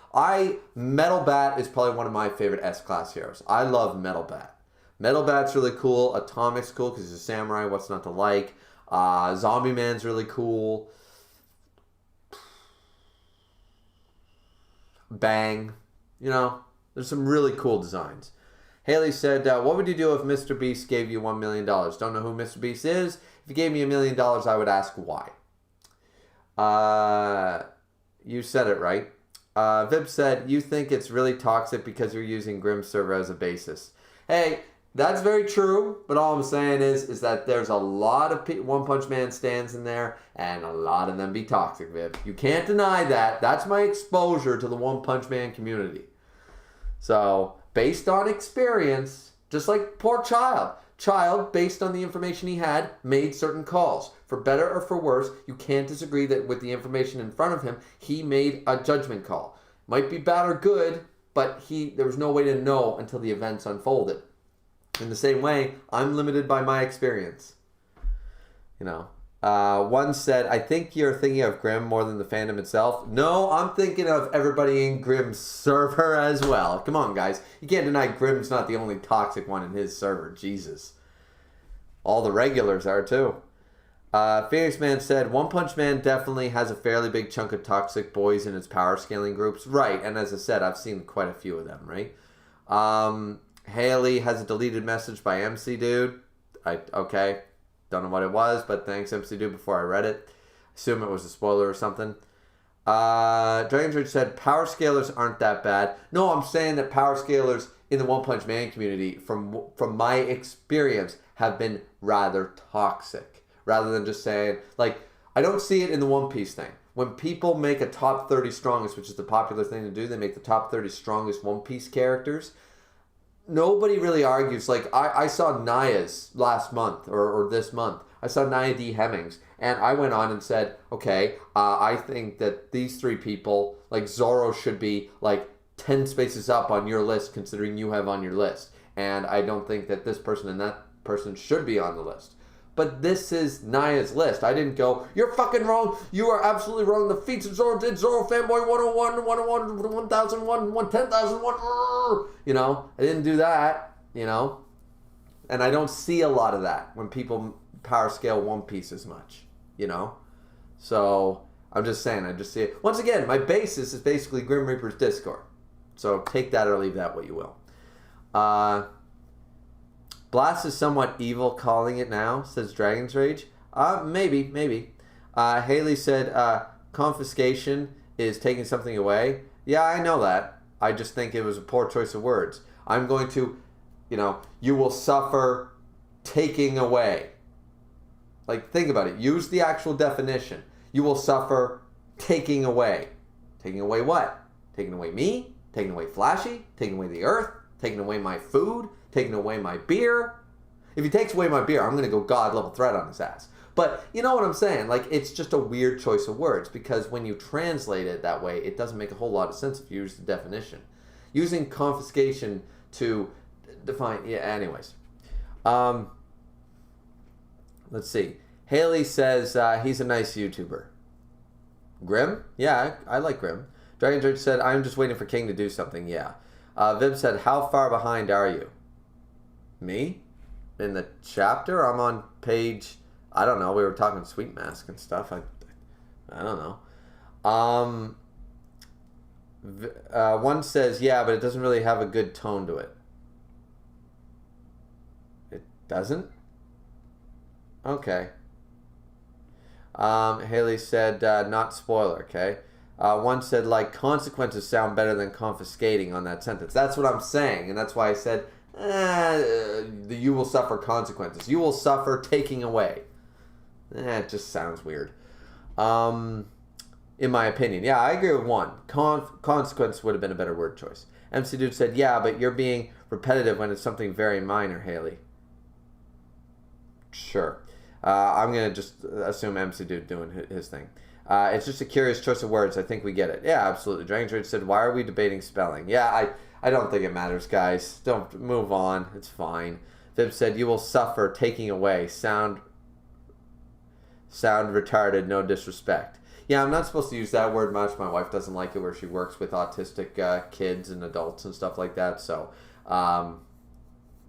Metal Bat is probably one of my favorite S-Class heroes. I love Metal Bat. Metal Bat's really cool. Atomic's cool because he's a samurai. What's not to like? Zombie Man's really cool. Bang. You know, there's some really cool designs. Haley said, what would you do if Mr. Beast gave you $1 million? Don't know who Mr. Beast is. If he gave me $1 million, I would ask why. You said it right. Vib said, you think it's really toxic because you're using Grimm's server as a basis. Hey, that's very true, but all I'm saying is that there's a lot of One Punch Man stands in there, and a lot of them be toxic, Vib. You can't deny that. That's my exposure to the One Punch Man community. So, based on experience, just like poor Child, based on the information he had, made certain calls. For better or for worse, you can't disagree that with the information in front of him, he made a judgment call. Might be bad or good, but there was no way to know until the events unfolded. In the same way, I'm limited by my experience. You know. One said, I think you're thinking of Grimm more than the fandom itself. No, I'm thinking of everybody in Grimm's server as well. Come on, guys. You can't deny Grimm's not the only toxic one in his server. Jesus. All the regulars are too. Phoenix Man said, One Punch Man definitely has a fairly big chunk of toxic boys in its power scaling groups. Right, and as I said, I've seen quite a few of them, right? Haley has a deleted message by MC Dude. Okay. Don't know what it was, but thanks MC Dude before I read it. Assume it was a spoiler or something. Dragon's Rage said, power scalers aren't that bad. No, I'm saying that power scalers in the One Punch Man community, from my experience, have been rather toxic. Rather than just saying, like, I don't see it in the One Piece thing. When people make a top 30 strongest, which is the popular thing to do, they make the top 30 strongest One Piece characters. Nobody really argues. Like, I saw Naya's last month, or this month. I saw Naya D. Hemmings, and I went on and said, okay, I think that these three people, like Zoro should be, like, 10 spaces up on your list, considering you have on your list. And I don't think that this person and that person should be on the list. But this is Naya's list. I didn't go, you're fucking wrong. You are absolutely wrong. The feats of Zoro did Zoro Fanboy 101, 101, 1001, 10,001. You know, I didn't do that, you know. And I don't see a lot of that when people power scale One Piece as much, you know. So I'm just saying, I just see it. Once again, my basis is basically Grim Reaper's Discord. So take that or leave that what you will. Blast is somewhat evil calling it now, says Dragon's Rage. Maybe. Haley said, confiscation is taking something away. Yeah, I know that. I just think it was a poor choice of words. I'm going to, you will suffer taking away. Like, think about it. Use the actual definition. You will suffer taking away. Taking away what? Taking away me? Taking away Flashy? Taking away the earth? Taking away my food? Taking away my beer? If he takes away my beer, I'm going to go God level threat on his ass. But you know what I'm saying? Like, it's just a weird choice of words, because when you translate it that way, it doesn't make a whole lot of sense if you use the definition. Using confiscation to define... Yeah, anyways. Let's see. Haley says he's a nice YouTuber. Grim? Yeah, I like Grim. Dragon Church said, I'm just waiting for King to do something. Yeah. Viv said, how far behind are you? Me? In the chapter? I'm on page... I don't know. We were talking Sweet Mask and stuff. I don't know. One says, yeah, but it doesn't really have a good tone to it. It doesn't? Okay. Haley said, not spoiler, okay? One said, like, consequences sound better than confiscating on that sentence. That's what I'm saying, and that's why I said, you will suffer consequences. You will suffer taking away. It just sounds weird. In my opinion. Yeah, I agree with one. Consequence would have been a better word choice. MC Dude said, yeah, but you're being repetitive when it's something very minor, Haley. Sure. I'm going to just assume MC Dude doing his thing. It's just a curious choice of words. I think we get it. Yeah, absolutely. Dragon Trade said, why are we debating spelling? Yeah, I don't think it matters, guys. Don't move on. It's fine. Vib said, you will suffer taking away. Sound retarded, no disrespect. Yeah, I'm not supposed to use that word much. My wife doesn't like it where she works with autistic kids and adults and stuff like that. So, I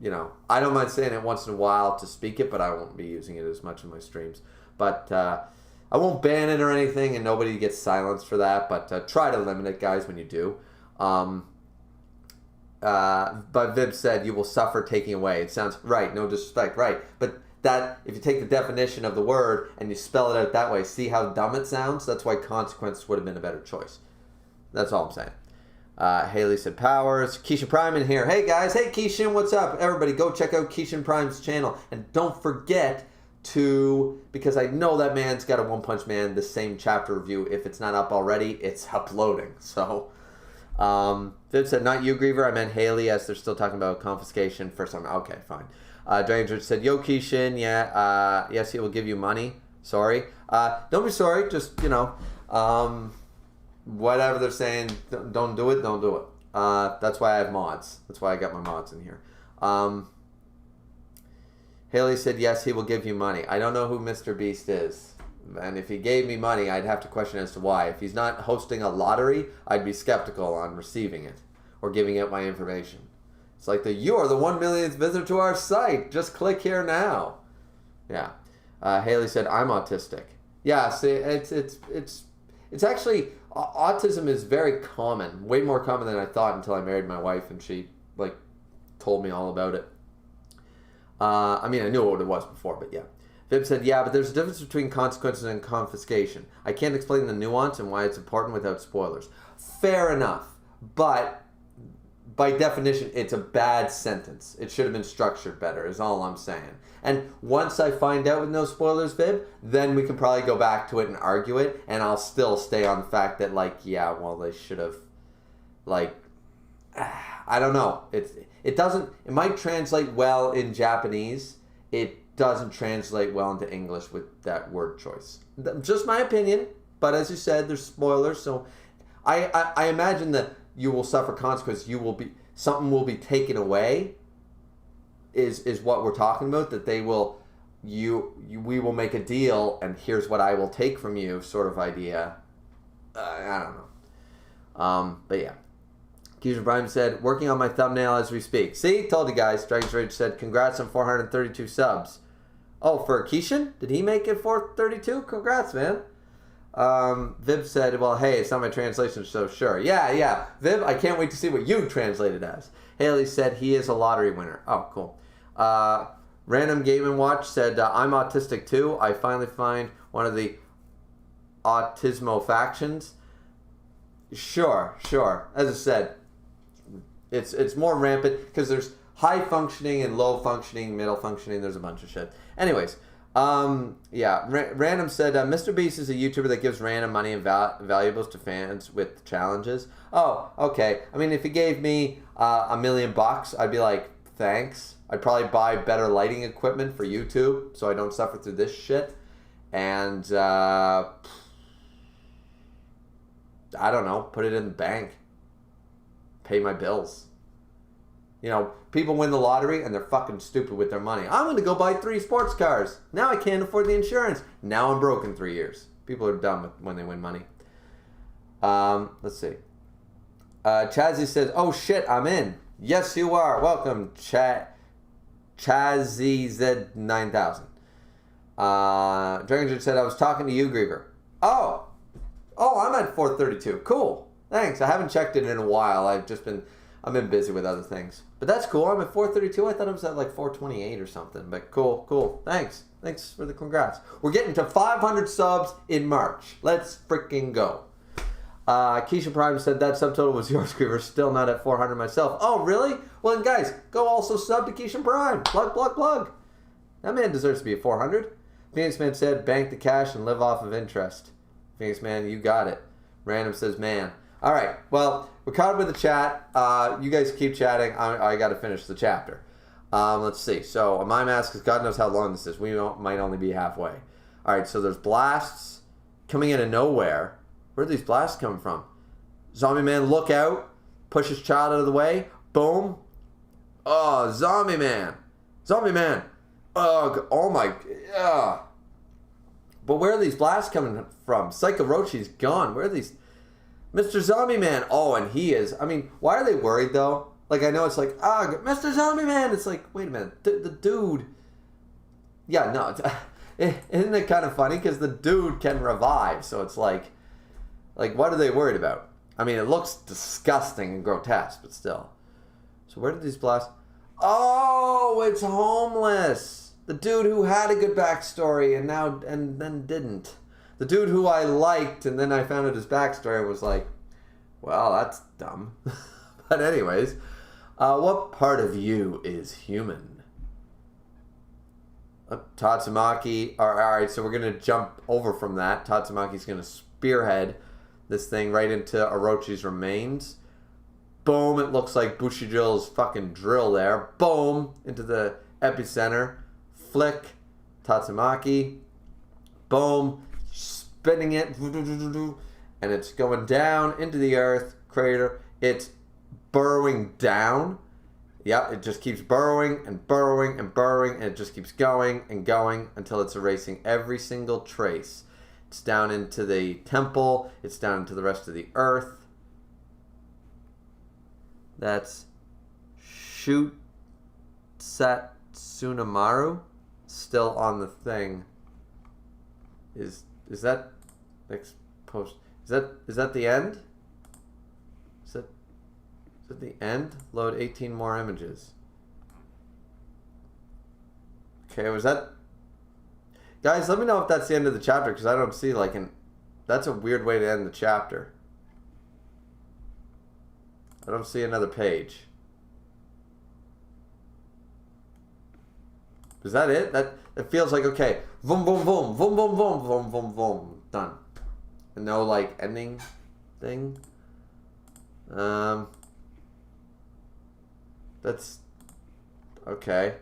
don't mind saying it once in a while to speak it, but I won't be using it as much in my streams. But I won't ban it or anything, and nobody gets silenced for that. But try to limit it, guys, when you do. but Vib said, you will suffer taking away. It sounds right, no disrespect, right. But that, if you take the definition of the word and you spell it out that way, see how dumb it sounds? That's why consequence would have been a better choice. That's all I'm saying. Haley said powers. Keisha Prime in here. Hey guys, hey Keishan, what's up? Everybody go check out Keishan Prime's channel. And don't forget to, because I know that man's got a One Punch Man, the same chapter review. If it's not up already, it's uploading. So, Viv said, not you, Griever. I meant Haley, as they're still talking about confiscation for some. Okay, fine. Dranger said, yo, Keishan, yeah, yes, he will give you money. Sorry. Don't be sorry. Just, whatever they're saying, don't do it, don't do it. That's why I have mods. That's why I got my mods in here. Haley said, yes, he will give you money. I don't know who Mr. Beast is. And if he gave me money, I'd have to question as to why. If he's not hosting a lottery, I'd be skeptical on receiving it or giving out my information. It's like you are the 1 millionth visitor to our site. Just click here now. Yeah. Haley said, I'm autistic. Yeah, see, it's actually, autism is very common. Way more common than I thought until I married my wife and she, told me all about it. I knew what it was before, but yeah. Vib said, yeah, but there's a difference between consequences and confiscation. I can't explain the nuance and why it's important without spoilers. Fair enough, but by definition, it's a bad sentence. It should have been structured better, is all I'm saying. And once I find out with no spoilers, Vib, then we can probably go back to it and argue it, and I'll still stay on the fact that, they should have, I don't know. It doesn't, it might translate well in Japanese. It doesn't translate well into English with that word choice. Just my opinion, but as you said, there's spoilers, so I imagine that you will suffer consequences. Something will be taken away. Is what we're talking about. That they will, we will make a deal, and here's what I will take from you, sort of idea. I don't know. But yeah. Keisha Bryan said, working on my thumbnail as we speak. See, told you guys. Dragon's Rage said, congrats on 432 subs. Oh, for Keishan? Did he make it 432? Congrats, man. Vib said, well, hey, it's not my translation, so sure. Yeah. Vib, I can't wait to see what you translated as. Haley said he is a lottery winner. Oh, cool. Random Game & Watch said, I'm autistic too. I finally find one of the autismo factions. Sure. As I said, it's more rampant because there's high functioning and low functioning, middle functioning. There's a bunch of shit. Anyways, yeah. Random said, Mr. Beast is a YouTuber that gives random money and valuables to fans with challenges. Oh, okay. If he gave me $1 million, I'd be like, thanks. I'd probably buy better lighting equipment for YouTube so I don't suffer through this shit. And I don't know, put it in the bank. Pay my bills. People win the lottery and they're fucking stupid with their money. I'm going to go buy 3 sports cars. Now I can't afford the insurance. Now I'm broke in 3 years. People are dumb when they win money. Let's see. Chazzy says, oh shit, I'm in. Yes, you are. Welcome, ChazzyZ9000. Dragon said, I was talking to you, Griever. Oh, I'm at 432. Cool. Thanks. I haven't checked it in a while. I've been busy with other things. But that's cool. I'm at 432. I thought it was at 428 or something. But cool. Thanks for the congrats. We're getting to 500 subs in March. Let's freaking go. Keisha Prime said that subtotal was yours, Griever. Still not at 400 myself. Oh, really? Well, then, guys, go also sub to Keisha Prime. Plug. That man deserves to be at 400. Phoenix Man said, bank the cash and live off of interest. Phoenix Man, you got it. Random says, man. All right. Well, we're caught up with the chat. You guys keep chatting. I got to finish the chapter. Let's see. So, my mask is, God knows how long this is. We might only be halfway. All right. So, there's blasts coming out of nowhere. Where are these blasts coming from? Zombie Man, look out. Push his child out of the way. Boom. Oh, Zombie Man. Oh my. But where are these blasts coming from? Psycho Rochi's gone. Where are these? Mr. Zombie Man. Oh, and he is. Why are they worried, though? I know it's Mr. Zombie Man. It's wait a minute. The dude. Yeah, no. Isn't it kind of funny? Because the dude can revive. So it's what are they worried about? It looks disgusting and grotesque, but still. So where did these blasts... Oh, it's Homeless. The dude who had a good backstory and then didn't. The dude who I liked and then I found out his backstory and was like, well, that's dumb. But anyways, what part of you is human? Tatsumaki. Alright, so we're going to jump over from that. Tatsumaki's going to spearhead this thing right into Orochi's remains. Boom, it looks like Bushidrill's fucking drill there. Boom, into the epicenter. Flick, Tatsumaki. Boom, spinning it. And it's going down into the earth crater. It's burrowing down. Yep, it just keeps burrowing and burrowing and burrowing. And it just keeps going and going until it's erasing every single trace. It's down into the temple. It's down into the rest of the earth. That's Shoot Satsunamaru still on the thing. Is that next post? Is that the end? Is that the end? Load 18 more images. Okay, was that... Guys, let me know if that's the end of the chapter, because I don't see like an... That's a weird way to end the chapter. I don't see another page. Is that it? It feels like, okay, boom, boom, boom, boom, boom, boom, boom, boom, boom, done. And no like ending thing. That's okay.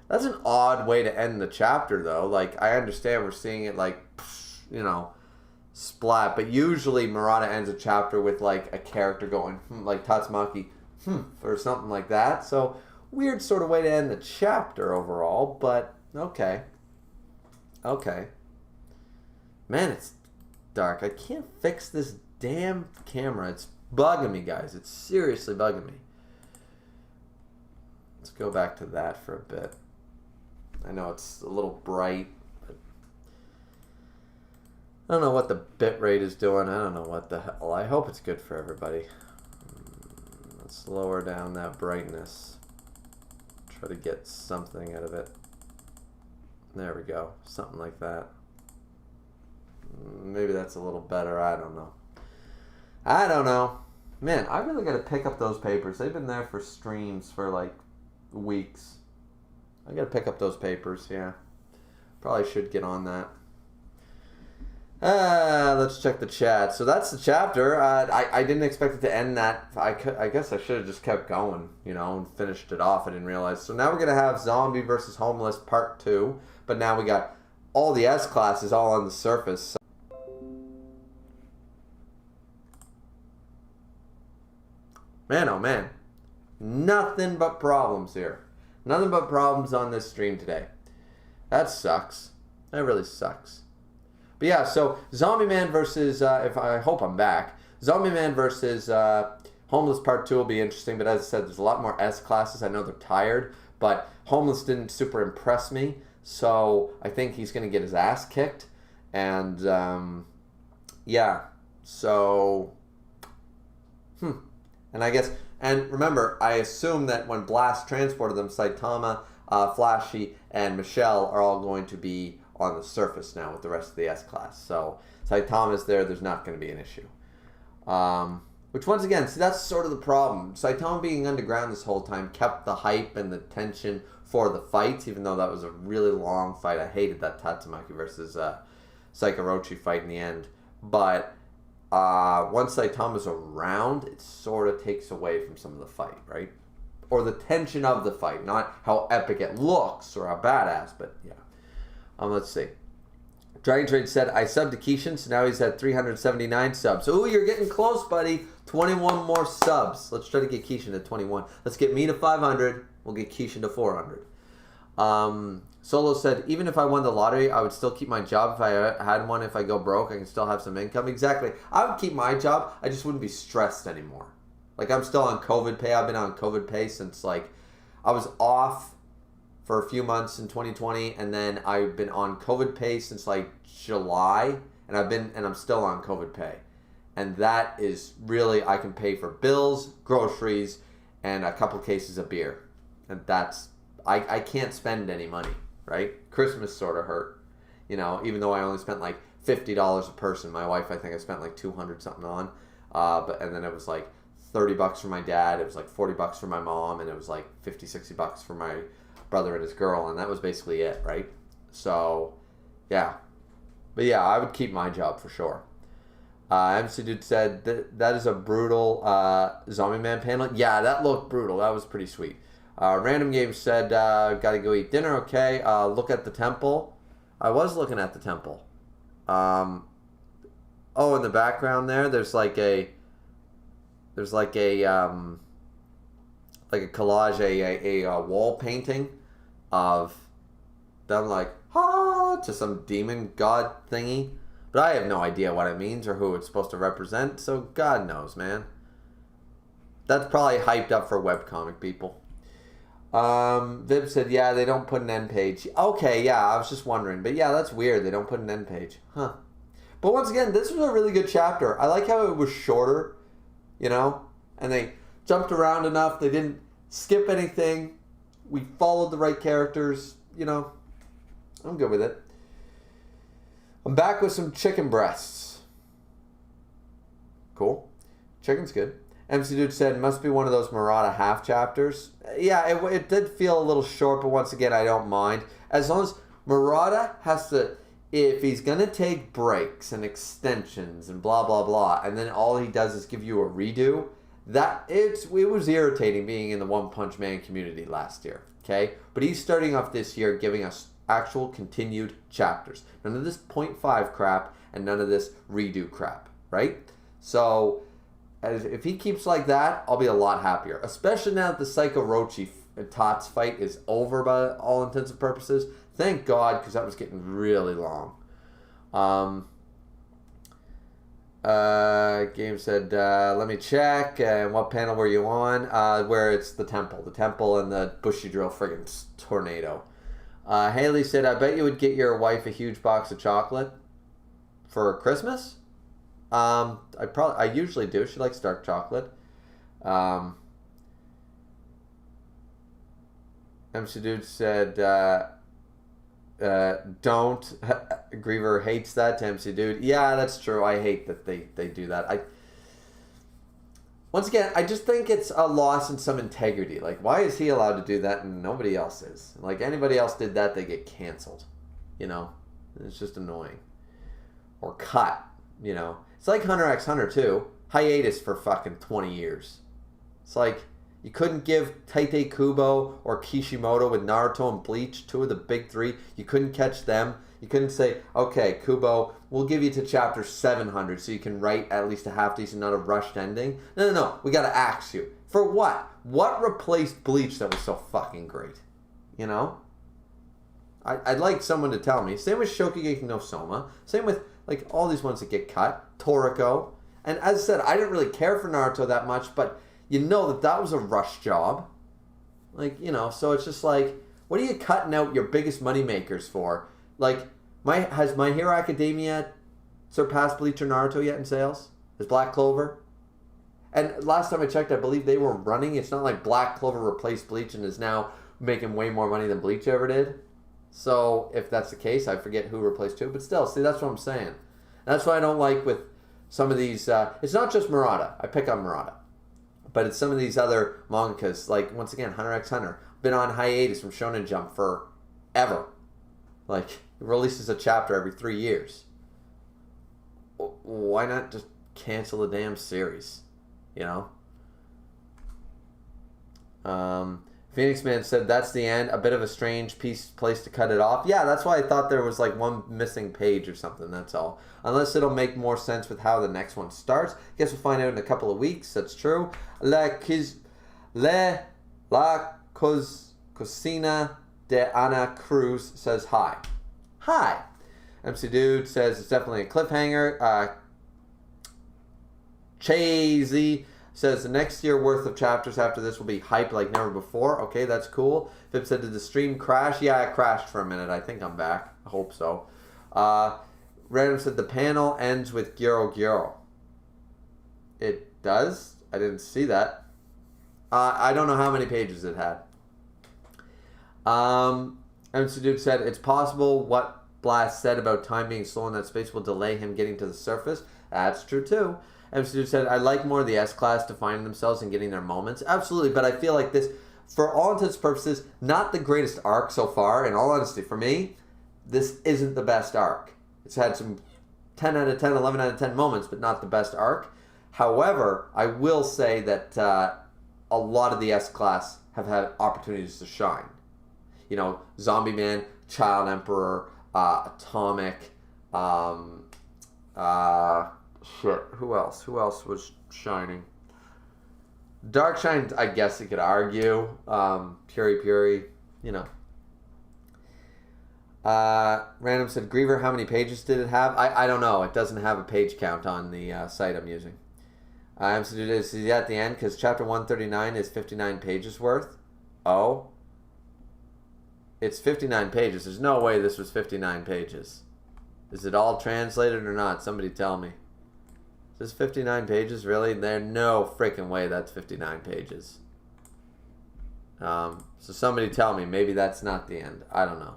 That's an odd way to end the chapter, though. Like, I understand we're seeing it like, you know, splat, but usually Murata ends a chapter with like a character going like Tatsumaki or something like that. So weird sort of way to end the chapter overall, but okay. Man, it's dark. I can't fix this damn camera. It's bugging me, guys. It's seriously bugging me. Let's go back to that for a bit. I know it's a little bright. I don't know what the bit rate is doing. I don't know what the hell. I hope it's good for everybody. Let's lower down that brightness. Try to get something out of it. There we go. Something like that. Maybe that's a little better. I don't know. Man, I really got to pick up those papers. They've been there for streams for like weeks. I got to pick up those papers, yeah. Probably should get on that. Let's check the chat. So that's the chapter. I didn't expect it to end that. I guess I should have just kept going, you know, and finished it off. I didn't realize. So now we're going to have Zombie versus Homeless Part 2. But now we got all the S classes all on the surface. Man, oh man. Nothing but problems here. Nothing but problems on this stream today. That sucks. That really sucks. But yeah, so Zombie Man versus, I hope I'm back. Zombie Man versus Homeless Part 2 will be interesting, but as I said, there's a lot more S classes. I know they're tired, but Homeless didn't super impress me, so I think he's going to get his ass kicked. And, yeah, so, And I guess, and remember, I assume that when Blast transported them, Saitama, Flashy, and Michelle are all going to be on the surface now with the rest of the S class. So Saitama's there's not going to be an issue. Which once again, see, that's sort of the problem. Saitama being underground this whole time kept the hype and the tension for the fights, even though that was a really long fight. I hated that Tatsumaki versus Saikorochi fight in the end. But once Saitama's around, it sort of takes away from some of the fight, right? Or the tension of the fight, not how epic it looks or how badass, but yeah. Let's see. Dragon Trade said, I subbed to Keishan, so now he's at 379 subs. Ooh, you're getting close, buddy. 21 more subs. Let's try to get Keishan to 21. Let's get me to 500. We'll get Keishan to 400. Solo said, even if I won the lottery, I would still keep my job if I had one. If I go broke, I can still have some income. Exactly. I would keep my job. I just wouldn't be stressed anymore. Like, I'm still on COVID pay. I've been on COVID pay since, like, I was off for a few months in 2020, and then I've been on COVID pay since like July, and I'm still on COVID pay. And that is really, I can pay for bills, groceries, and a couple cases of beer. And that's, I can't spend any money, right? Christmas sort of hurt, even though I only spent like $50 a person. My wife, I think I spent like 200 something on. And then it was like $30 for my dad. It was like $40 for my mom. And it was like $50-$60 for my brother and his girl. And that was basically it, right? So, yeah. But yeah, I would keep my job for sure. MC Dude said that is a brutal Zombie Man panel. Yeah, that looked brutal. That was pretty sweet. Random Games said, gotta go eat dinner. Okay. Look at the temple. I was looking at the temple. In the background there, there's like a collage, a wall painting of them like to some demon god thingy. But I have no idea what it means or who it's supposed to represent, so God knows, man. That's probably hyped up for webcomic people. Viv said, yeah, they don't put an end page. Okay, yeah, I was just wondering. But yeah, that's weird. They don't put an end page. Huh. But once again, this was a really good chapter. I like how it was shorter, and they jumped around enough. They didn't skip anything. We followed the right characters, I'm good with it. I'm back with some chicken breasts. Cool. Chicken's good. MC Dude said, must be one of those Murata half chapters. Yeah, it did feel a little short, but once again, I don't mind. As long as Murata has to, if he's going to take breaks and extensions and blah, blah, blah, and then all he does is give you a redo, it was irritating being in the One Punch Man community last year, okay? But he's starting off this year giving us actual continued chapters. None of this 0.5 crap and none of this redo crap, right? So, if he keeps like that, I'll be a lot happier. Especially now that the Psycho Orochi Tots fight is over by all intents and purposes. Thank God, because that was getting really long. Game said, let me check. And what panel were you on? Where it's the temple. The temple and the Bushido friggin' tornado. Haley said, I bet you would get your wife a huge box of chocolate for Christmas. I usually do. She likes dark chocolate. MC Dude said, don't. Griever hates that to MC Dude. Yeah, that's true. I hate that they do that. Once again, I just think it's a loss in some integrity. Like, why is he allowed to do that and nobody else is? Like, anybody else did that, they get canceled. It's just annoying. Or cut, It's like Hunter x Hunter, too. Hiatus for fucking 20 years. It's like, you couldn't give Tite Kubo or Kishimoto with Naruto and Bleach, two of the big three. You couldn't catch them. You couldn't say, okay, Kubo, we'll give you to chapter 700 so you can write at least a half-decent, not a rushed ending. No. We gotta axe you. For what? What replaced Bleach that was so fucking great? I'd like someone to tell me. Same with Shokugeki no Soma. Same with, like, all these ones that get cut. Toriko. And as I said, I didn't really care for Naruto that much, but that was a rush job. Like, so it's just like, what are you cutting out your biggest money makers for? Like, has My Hero Academia surpassed Bleach or Naruto yet in sales? Is Black Clover? And last time I checked, I believe they were running. It's not like Black Clover replaced Bleach and is now making way more money than Bleach ever did. So, if that's the case, I forget who replaced who. But still, see, that's what I'm saying. That's what I don't like with some of these. It's not just Murata. I pick on Murata. But it's some of these other mangakas, like, once again, Hunter x Hunter. Been on hiatus from Shonen Jump forever. Like, it releases a chapter every 3 years. Why not just cancel the damn series? Phoenix Man said, that's the end. A bit of a strange place to cut it off. Yeah, that's why I thought there was like one missing page or something, that's all. Unless it'll make more sense with how the next one starts. Guess we'll find out in a couple of weeks, that's true. La Cocina de Ana Cruz says hi. Hi. MC Dude says it's definitely a cliffhanger. Chazy says the next year worth of chapters after this will be hyped like never before. Okay, that's cool. Fib said, did the stream crash? Yeah, it crashed for a minute. I think I'm back. I hope so. Random said the panel ends with Gyoro Gyoro. It does? I didn't see that. I don't know how many pages it had. MC Duke said, it's possible what Blast said about time being slow in that space will delay him getting to the surface. That's true too. MC Duke said, I like more of the S-Class defining themselves and getting their moments. Absolutely, but I feel like this, for all intents and purposes, not the greatest arc so far. In all honesty, for me, this isn't the best arc. It's had some 10 out of 10, 11 out of 10 moments, but not the best arc. However, I will say that a lot of the S-Class have had opportunities to shine. You know, Zombie Man, Child Emperor, Atomic, who else? Who else was shining? Darkshine, I guess you could argue. Puri, you know. Random said, Griever, how many pages did it have? I don't know. It doesn't have a page count on the site I'm using. I'm so is he at the end? Because chapter 139 is 59 pages worth. Oh. It's 59 pages. There's no way this was 59 pages. Is it all translated or not? Somebody tell me. Is this 59 pages? Really? There's no freaking way that's 59 pages. So somebody tell me. Maybe that's not the end. I don't know.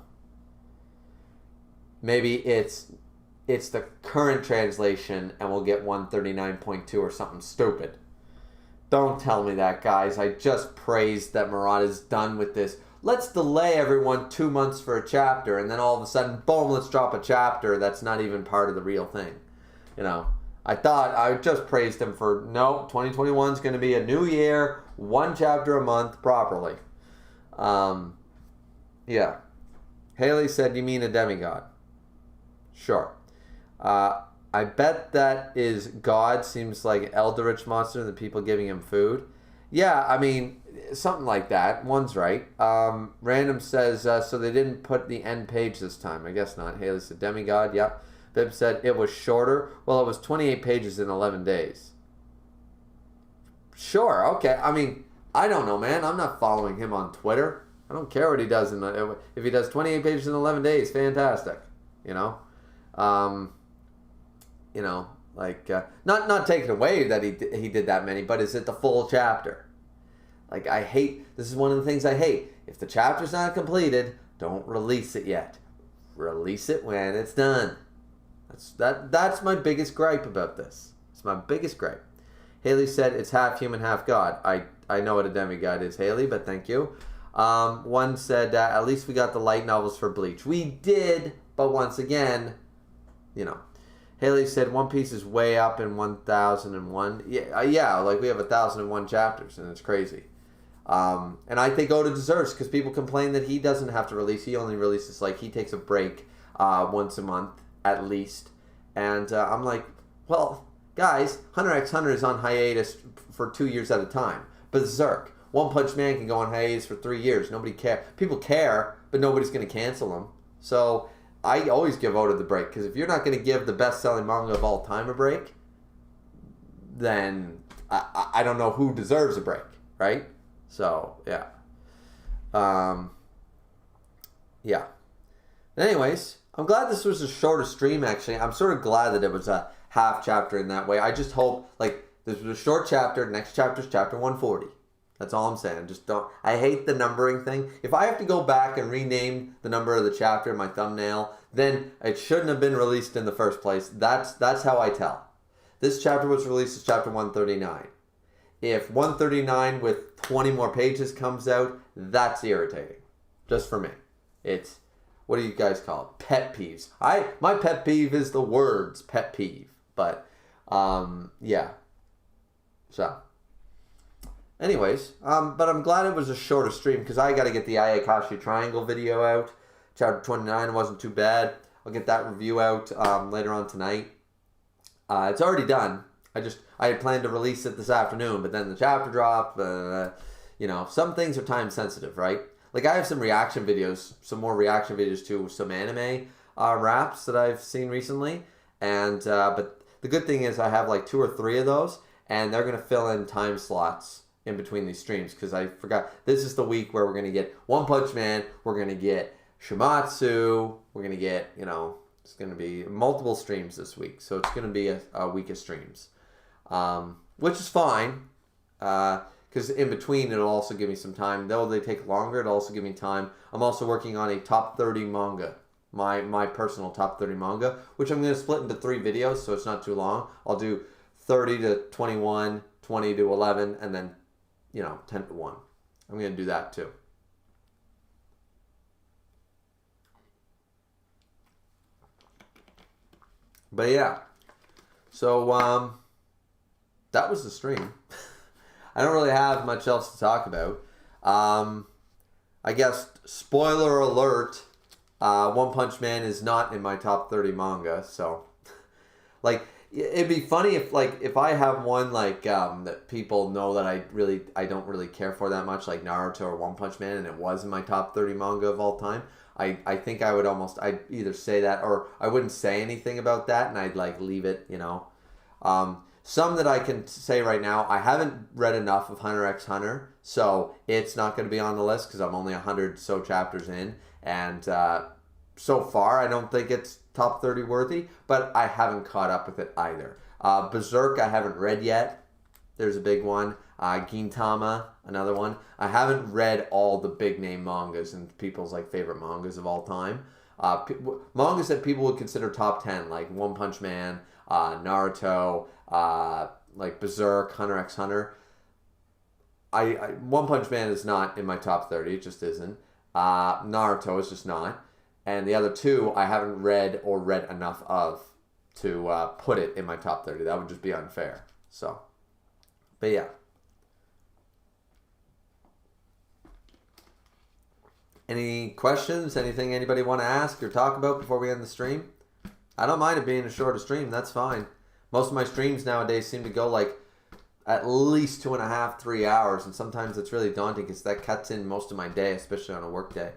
Maybe it's the current translation and we'll get 139.2 or something stupid. Don't tell me that, guys. I just praised that Murad is done with this. Let's delay everyone 2 months for a chapter, and then all of a sudden, boom, let's drop a chapter that's not even part of the real thing. You know, I just praised him for, no, 2021 is going to be a new year, 1 chapter a month properly. Yeah. Haley said, you mean a demigod? Sure. I bet that is God. Seems like Eldritch monster and the people giving him food. Yeah, I mean, something like that. One's right. Random says, so they didn't put the end page this time. I guess not. Haley said, demigod, yep. Bib said, it was shorter. Well, it was 28 pages in 11 days. Sure, okay. I mean, I don't know, man. I'm not following him on Twitter. I don't care what he does. If he does 28 pages in 11 days, fantastic. You know? Not taking away that he did that many, but is it the full chapter? Like, this is one of the things I hate. If the chapter's not completed, don't release it yet. Release it when it's done. That's my biggest gripe about this. It's my biggest gripe. Haley said it's half human, half God. I know what a demigod is, Haley, but thank you. One said, at least we got the light novels for Bleach. We did, but once again, you know. Haley said One Piece is way up in 1001. Yeah, like we have 1001 chapters, and it's crazy. And I think Oda deserves, because people complain that he doesn't have to release. He only releases, like, he takes a break once a month, at least. And I'm like, well, guys, Hunter x Hunter is on hiatus for 2 years at a time. Berserk, One Punch Man can go on hiatus for 3 years. Nobody cares. People care, but nobody's going to cancel them. So I always give Oda the break, because if you're not going to give the best-selling manga of all time a break, then I don't know who deserves a break, right? So, yeah. Yeah. Anyways, I'm glad this was a shorter stream, actually. I'm sort of glad that it was a half chapter in that way. I just hope, like, this was a short chapter. Next chapter is chapter 140. That's all I'm saying. I hate the numbering thing. If I have to go back and rename the number of the chapter in my thumbnail, then it shouldn't have been released in the first place. That's how I tell. This chapter was released as chapter 139. If 139 with 20 more pages comes out, that's irritating. Just for me. It's, what do you guys call it? Pet peeves. My pet peeve is the words pet peeve. But, yeah. So, anyways, but I'm glad it was a shorter stream, because I got to get the Ayakashi Triangle video out. Chapter 29 wasn't too bad. I'll get that review out later on tonight. It's already done. I had planned to release it this afternoon, but then the chapter dropped. You know, some things are time sensitive, right? Like, I have some reaction videos, some more reaction videos to some anime wraps that I've seen recently. And but the good thing is I have like 2 or 3 of those, and they're going to fill in time slots in between these streams, because I forgot. This is the week where we're going to get One Punch Man, we're going to get Shimatsu, we're going to get, you know, it's going to be multiple streams this week. So it's going to be a week of streams. Which is fine, because because in between it'll also give me some time. Though they take longer, it'll also give me time. I'm also working on a top 30 manga, my personal top 30 manga, which I'm going to split into 3 videos, so it's not too long. I'll do 30 to 21, 20 to 11, and then 10 to 1. I'm going to do that too. But yeah, so that was the stream. I don't really have much else to talk about. I guess, spoiler alert, One Punch Man is not in my top 30 manga, so like it'd be funny if I have one that people know that I don't really care for that much, like Naruto or One Punch Man, and it was in my top 30 manga of all time. I think I'd either say that or I wouldn't say anything about that, and I'd leave it, Some that I can say right now, I haven't read enough of Hunter x Hunter, so it's not going to be on the list because I'm only 100 so chapters in, and so far I don't think it's top 30 worthy, but I haven't caught up with it either. Berserk I haven't read yet. There's a big one. Gintama, another one. I haven't read all the big name mangas and people's favorite mangas of all time. Mangas that people would consider top 10, like One Punch Man, Naruto, like Berserk, Hunter x Hunter. One Punch Man is not in my top 30. It just isn't. Naruto is just not. And the other 2 I haven't read or read enough of to put it in my top 30. That would just be unfair. So, but yeah. Any questions? Anything anybody want to ask or talk about before we end the stream? I don't mind it being a shorter stream. That's fine. Most of my streams nowadays seem to go at least 2.5, 3 hours, and sometimes it's really daunting because that cuts in most of my day, especially on a work day.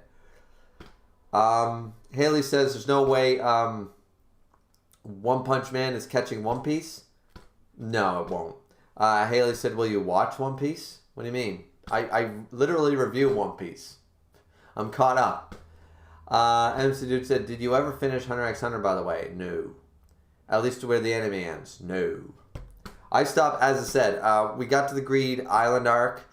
Haley says there's no way One Punch Man is catching One Piece. No, it won't. Haley said, will you watch One Piece? What do you mean? I literally review One Piece. I'm caught up. MC Dude said, did you ever finish Hunter x Hunter, by the way? No. At least to where the anime ends? No. I stopped, as I said, we got to the Greed Island arc.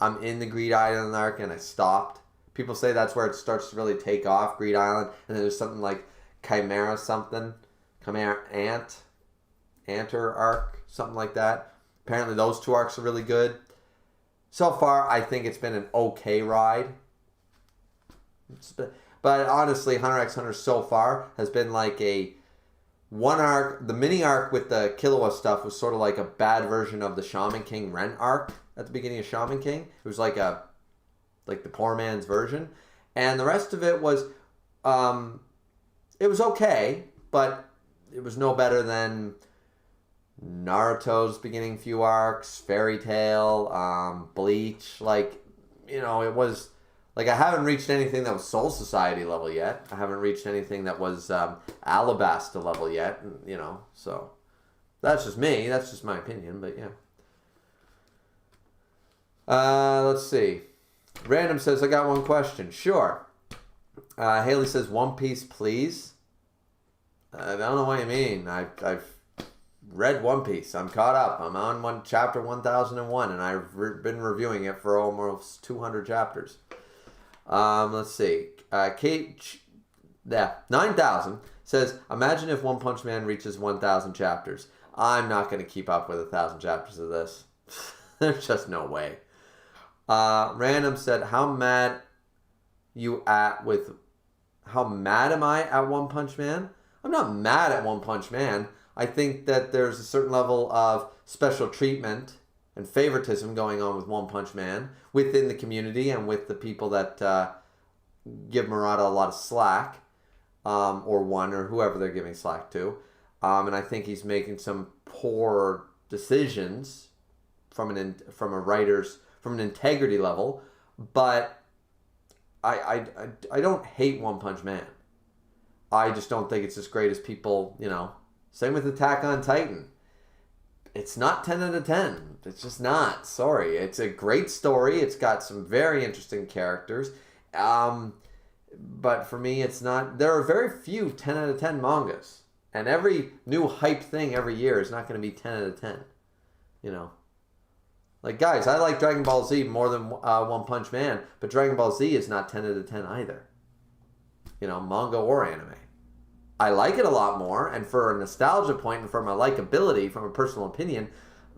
I'm in the Greed Island arc, and I stopped. People say that's where it starts to really take off, Greed Island, and then there's something like Chimera Anter arc, something like that. Apparently those 2 arcs are really good. So far, I think it's been an okay ride. But honestly, Hunter x Hunter so far has been one arc. The mini arc with the Killua stuff was sort of like a bad version of the Shaman King Ren arc at the beginning of Shaman King. It was like the poor man's version. And the rest of it was, it was okay, but it was no better than Naruto's beginning few arcs, Fairy Tail, Bleach. It was... I haven't reached anything that was Soul Society level yet. I haven't reached anything that was Alabasta level yet, so that's just me. That's just my opinion, but yeah. Let's see. Random says, I got one question. Sure. Haley says, One Piece, please. I don't know what you mean. I've read One Piece. I'm caught up. I'm on chapter 1001, and I've been reviewing it for almost 200 chapters. Let's see. Kate, 9000 says, imagine if One Punch Man reaches 1000 chapters. I'm not going to keep up with 1000 chapters of this. There's just no way. Random said, how mad am I at One Punch Man? I'm not mad at One Punch Man. I think that there's a certain level of special treatment and favoritism going on with One Punch Man within the community and with the people that give Murata a lot of slack, or one, or whoever they're giving slack to. And I think he's making some poor decisions from an integrity level. But I don't hate One Punch Man. I just don't think it's as great as people, Same with Attack on Titan. It's not 10 out of 10. It's just not. Sorry. It's a great story. It's got some very interesting characters. But for me, it's not. There are very few 10 out of 10 mangas. And every new hype thing every year is not going to be 10 out of 10. Like, guys, I like Dragon Ball Z more than One Punch Man, but Dragon Ball Z is not 10 out of 10 either. You know, manga or anime. I like it a lot more, and for a nostalgia point and for my likability, from a personal opinion,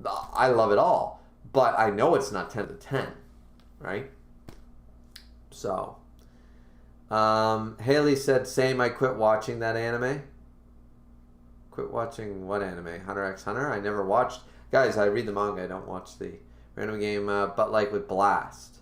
I love it all. But I know it's not 10 out of 10, right? So, Haley said, same, I quit watching that anime. Quit watching what anime? Hunter x Hunter? I never watched. Guys, I read the manga, I don't watch the random game, but like with Blast.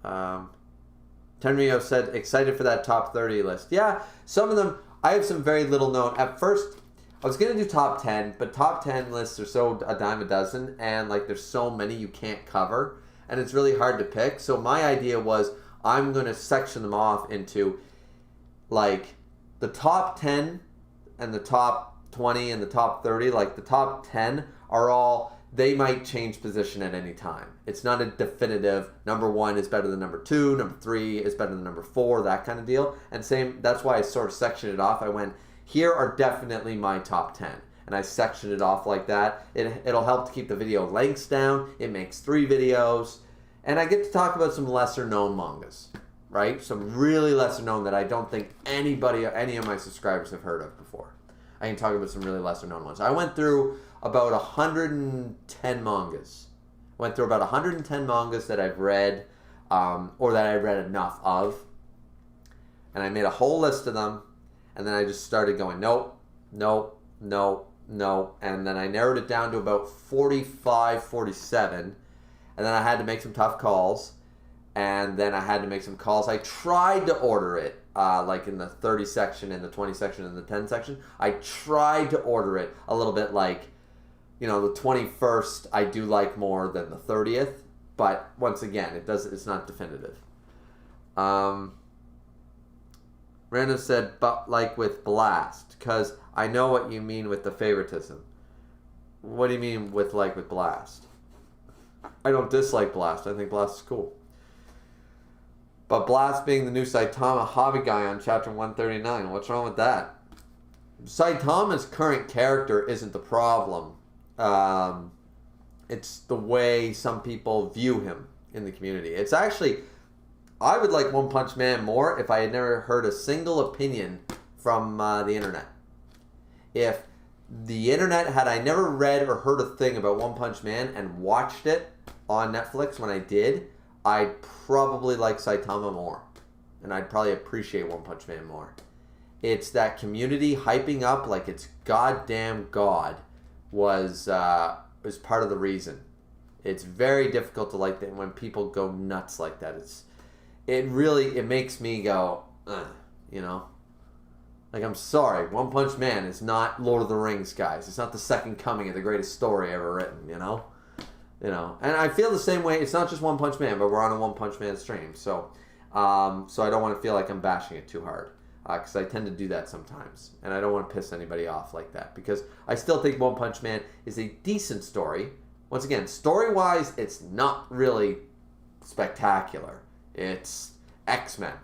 Tenryo said, excited for that top 30 list. Yeah, some of them, I have some very little known. At first, I was going to do top 10, but top 10 lists are so a dime a dozen, and like there's so many you can't cover, and it's really hard to pick. So my idea was I'm going to section them off into like the top 10 and the top 20 and the top 30. Like the top 10 are all, they might change position at any time. It's not a definitive number 1 is better than number 2, number 3 is better than number 4, that kind of deal. And same, that's why I sort of sectioned it off. I went, here are definitely my top 10. And I sectioned it off like that. It'll help to keep the video lengths down. It makes 3 videos. And I get to talk about some lesser known mangas, right? Some really lesser known that I don't think anybody, any of my subscribers have heard of before. I can talk about some really lesser known ones. I went through about 110 mangas. Went through about 110 mangas that I've read, or that I read enough of. And I made a whole list of them. And then I just started going, nope, nope, nope, nope. And then I narrowed it down to about 45, 47. And then I had to make some tough calls. And then I had to make some calls. I tried to order it, like in the 30 section, in the 20 section, and the 10 section. I tried to order it a little bit like, you know, the 21st I do like more than the 30th. But once again, it's not definitive. Random said, but like with Blast, because I know what you mean with the favoritism. What do you mean with like with Blast? I don't dislike Blast. I think Blast is cool. But Blast being the new Saitama hobby guy on chapter 139. What's wrong with that? Saitama's current character isn't the problem. It's the way some people view him in the community. It's actually, I would like One Punch Man more if I had never heard a single opinion from the internet. If the internet, had I never read or heard a thing about One Punch Man and watched it on Netflix when I did, I'd probably like Saitama more. And I'd probably appreciate One Punch Man more. It's that community hyping up like it's goddamn God was part of the reason. It's very difficult to like that when people go nuts like that. It makes me go, you know? Like, I'm sorry, One Punch Man is not Lord of the Rings, guys. It's not the second coming of the greatest story ever written, you know? You know, and I feel the same way. It's not just One Punch Man, but we're on a One Punch Man stream. So I don't want to feel like I'm bashing it too hard, because I tend to do that sometimes. And I don't want to piss anybody off like that, because I still think One Punch Man is a decent story. Once again, story-wise, it's not really spectacular. It's X-Men,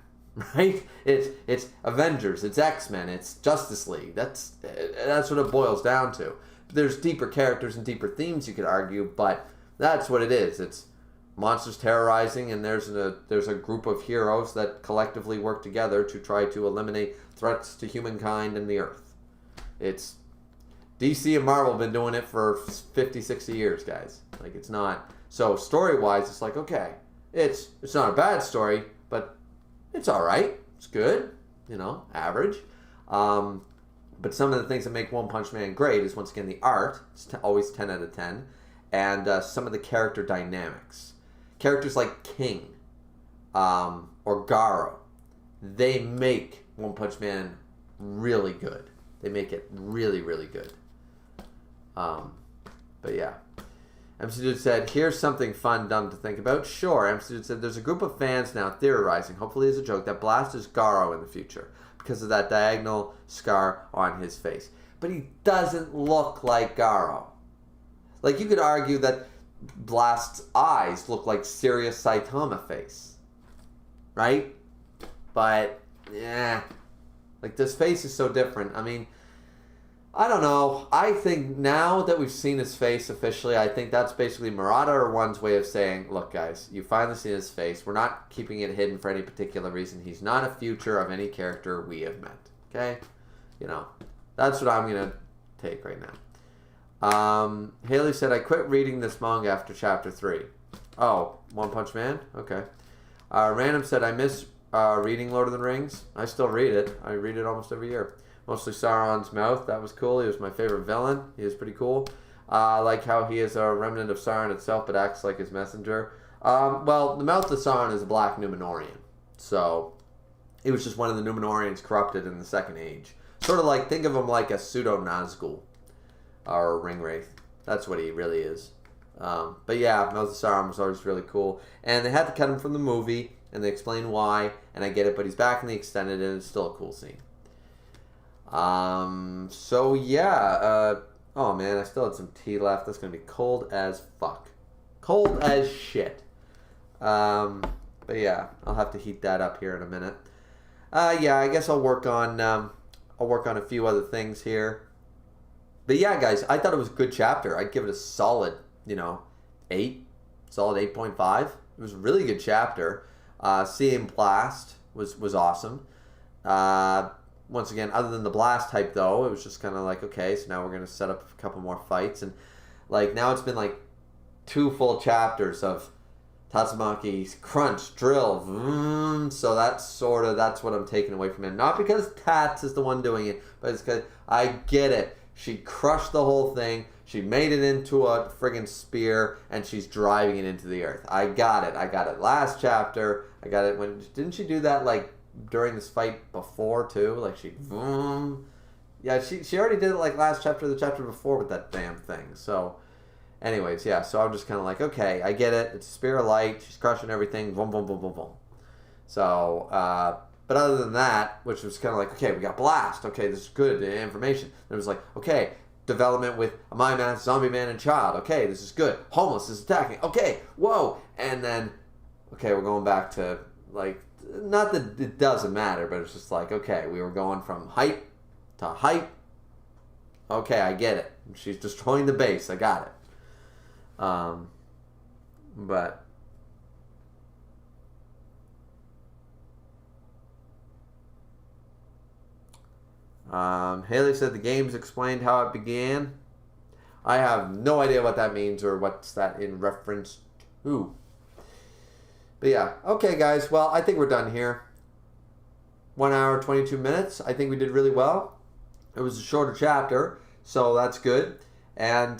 right? It's Avengers, it's X-Men, it's Justice League. That's what it boils down to. There's deeper characters and deeper themes, you could argue, but that's what it is. It's monsters terrorizing, and there's a group of heroes that collectively work together to try to eliminate threats to humankind and the Earth. It's DC and Marvel have been doing it for 50, 60 years, guys. Like, it's not... So, story-wise, it's like, okay, it's not a bad story, but it's all right. It's good, you know, average. But some of the things that make One Punch Man great is, once again, the art. It's always 10 out of 10. And some of the character dynamics. Characters like King or Garo, they make One Punch Man really good. They make it really, really good. But yeah. MC Dude said, here's something fun, dumb to think about. Sure, MC Dude said, there's a group of fans now theorizing, hopefully as a joke, that Blast is Garo in the future because of that diagonal scar on his face. But he doesn't look like Garo. Like, you could argue that Blast's eyes look like serious Saitama face. Right? But, yeah. Like, this face is so different. I mean, I don't know. I think now that we've seen his face officially, I think that's basically Murata or One's way of saying, look, guys, you finally seen his face. We're not keeping it hidden for any particular reason. He's not a future of any character we have met. Okay? You know, that's what I'm going to take right now. Haley said, I quit reading this manga after chapter 3. Oh, One Punch Man? Okay. Random said, I miss reading Lord of the Rings. I still read it. I read it almost every year. Mostly Sauron's mouth. That was cool. He was my favorite villain. He was pretty cool. I like how he is a remnant of Sauron itself, but acts like his messenger. Well, the mouth of Sauron is a black Numenorian. So, he was just one of the Numenorians corrupted in the Second Age. Sort of like, think of him like a pseudo-Nazgul. Or Ringwraith. That's what he really is. But yeah, Mouth of Sauron was always really cool. And they had to cut him from the movie, and they explain why, and I get it, but he's back in the extended, and it's still a cool scene. So yeah, oh man, I still had some tea left. That's gonna be cold as fuck. Cold as shit. But yeah, I'll have to heat that up here in a minute. Yeah, I guess I'll work on a few other things here. But yeah, guys, I thought it was a good chapter. I'd give it a solid, 8, solid 8.5. It was a really good chapter. Seeing Blast was awesome. Once again, other than the blast type, though, it was just kind of like, okay, so now we're going to set up a couple more fights. And, like, now it's been, like, 2 full chapters of Tatsumaki's crunch, drill, vroom. So that's what I'm taking away from it. Not because Tats is the one doing it, but it's because I get it. She crushed the whole thing. She made it into a friggin' spear, and she's driving it into the earth. I got it last chapter. I got it when... Didn't she do that, like... during this fight before too, like she boom. Yeah, she already did it like last chapter, the chapter before with that damn thing. So anyways, yeah, so I'm just kind of like, okay, I get it. It's a spear of light. She's crushing everything. Boom, boom, boom, boom, boom. So, but other than that, which was kind of like, okay, we got Blast. Okay, this is good information. And it was like, okay, development with a Mind Man, Zombie Man, and Child. Okay, this is good. Homeless is attacking. Okay, whoa. And then, okay, we're going back to like, not that it doesn't matter, but it's just like, okay, we were going from hype to hype. Okay, I get it. She's destroying the base. I got it. But Haley said the games explained how it began. I have no idea what that means or what's that in reference to. But yeah, okay guys, well, I think we're done here. 1 hour, 22 minutes. I think we did really well. It was a shorter chapter, so that's good. And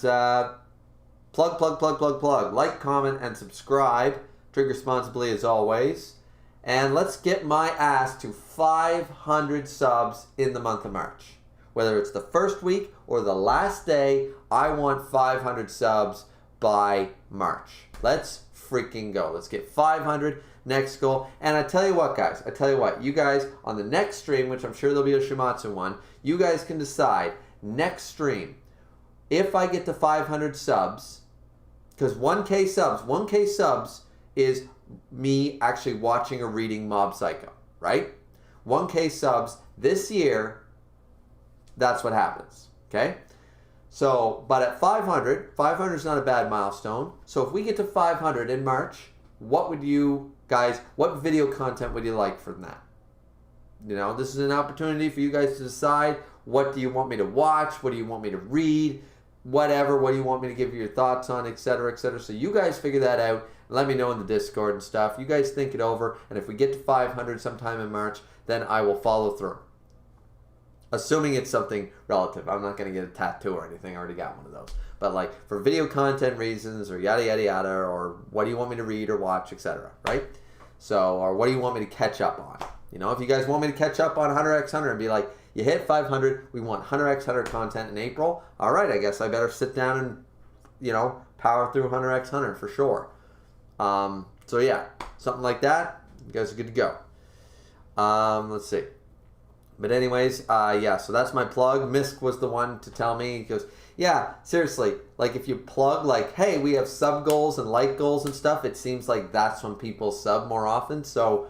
plug. Like, comment, and subscribe. Drink responsibly as always. And let's get my ass to 500 subs in the month of March. Whether it's the first week or the last day, I want 500 subs by March. Let's freaking go. Let's get 500. Next goal. And I tell you what, guys. You guys, on the next stream, which I'm sure there'll be a Shimatsu one, you guys can decide, next stream, if I get to 500 subs, because 1K subs is me actually watching or reading Mob Psycho, right? 1K subs this year, that's what happens, okay? So, but at 500 is not a bad milestone. So if we get to 500 in March, what would you guys, what video content would you like from that? This is an opportunity for you guys to decide, what do you want me to watch? What do you want me to read? Whatever, what do you want me to give you your thoughts on, etc., etc. So you guys figure that out. Let me know in the Discord and stuff. You guys think it over, and if we get to 500 sometime in March, then I will follow through. Assuming it's something relative. I'm not going to get a tattoo or anything. I already got one of those. But like for video content reasons or yada yada yada, or what do you want me to read or watch, etc. Right? So, or what do you want me to catch up on? If you guys want me to catch up on Hunter x Hunter and be like, you hit 500, we want Hunter x Hunter content in April. All right, I guess I better sit down and, power through Hunter x Hunter for sure. So yeah, something like that. You guys are good to go. Let's see. But anyways, yeah, so that's my plug. Misk was the one to tell me. He goes, yeah, seriously, like if you plug like, hey, we have sub goals and like goals and stuff, it seems like that's when people sub more often. So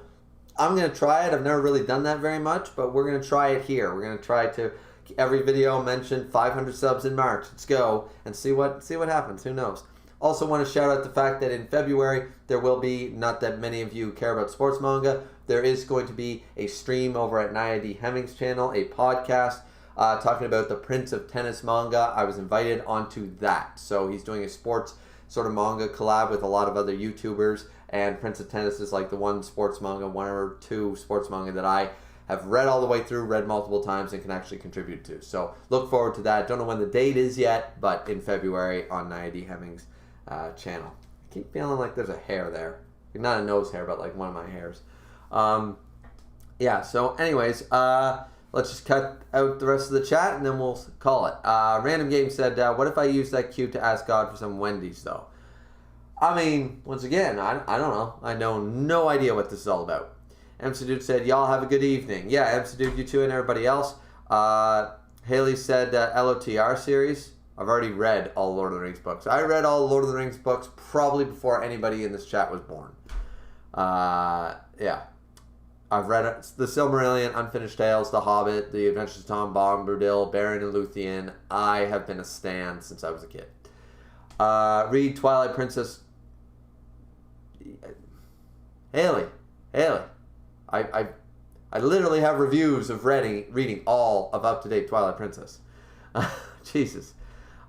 I'm going to try it. I've never really done that very much, but we're going to try it here. We're going to try to every video mentioned 500 subs in March. Let's go and see what happens. Who knows? Also want to shout out the fact that in February there will be, not that many of you care about sports manga, there is going to be a stream over at Nia D. Hemming's channel, a podcast talking about the Prince of Tennis manga. I was invited onto that. So he's doing a sports sort of manga collab with a lot of other YouTubers, and Prince of Tennis is like the one or two sports manga that I have read all the way through, read multiple times, and can actually contribute to. So look forward to that. Don't know when the date is yet, but in February on Nia D. Hemming's channel. I keep feeling like there's a hair there. Not a nose hair, but like one of my hairs. Yeah, so anyways, let's just cut out the rest of the chat and then we'll call it. Random Game said, what if I use that cue to ask God for some Wendy's, though? I mean, once again, I don't know. I know no idea what this is all about. MC Dude said, y'all have a good evening. Yeah, MC Dude, you too, and everybody else. Haley said, LOTR series. I've already read all Lord of the Rings books. I read all Lord of the Rings books probably before anybody in this chat was born. Yeah. I've read The Silmarillion, Unfinished Tales, The Hobbit, The Adventures of Tom Bombadil, Beren and Luthien. I have been a stan since I was a kid. Read Twilight Princess. Haley. I literally have reviews of reading all of up-to-date Twilight Princess. Jesus.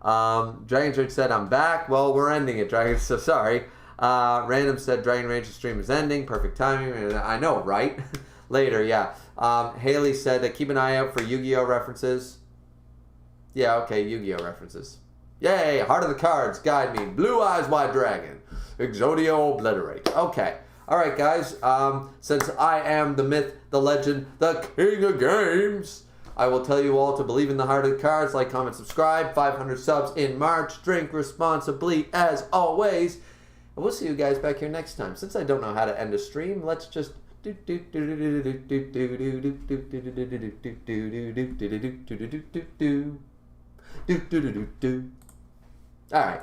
Dragon Drake said, I'm back. Well, we're ending it, Dragon, so sorry. Random said, Dragon Ranger's stream is ending. Perfect timing. I know, right? Later, yeah. Haley said, keep an eye out for Yu-Gi-Oh! References. Yeah, okay, Yu-Gi-Oh! References. Yay, Heart of the Cards, Guide Me, Blue Eyes White Dragon, Exodio Obliterate. Okay. All right, guys. Since I am the myth, the legend, the king of games, I will tell you all to believe in the Heart of the Cards, like, comment, subscribe, 500 subs in March, drink responsibly as always, and we'll see you guys back here next time. Since I don't know how to end a stream, let's just all right.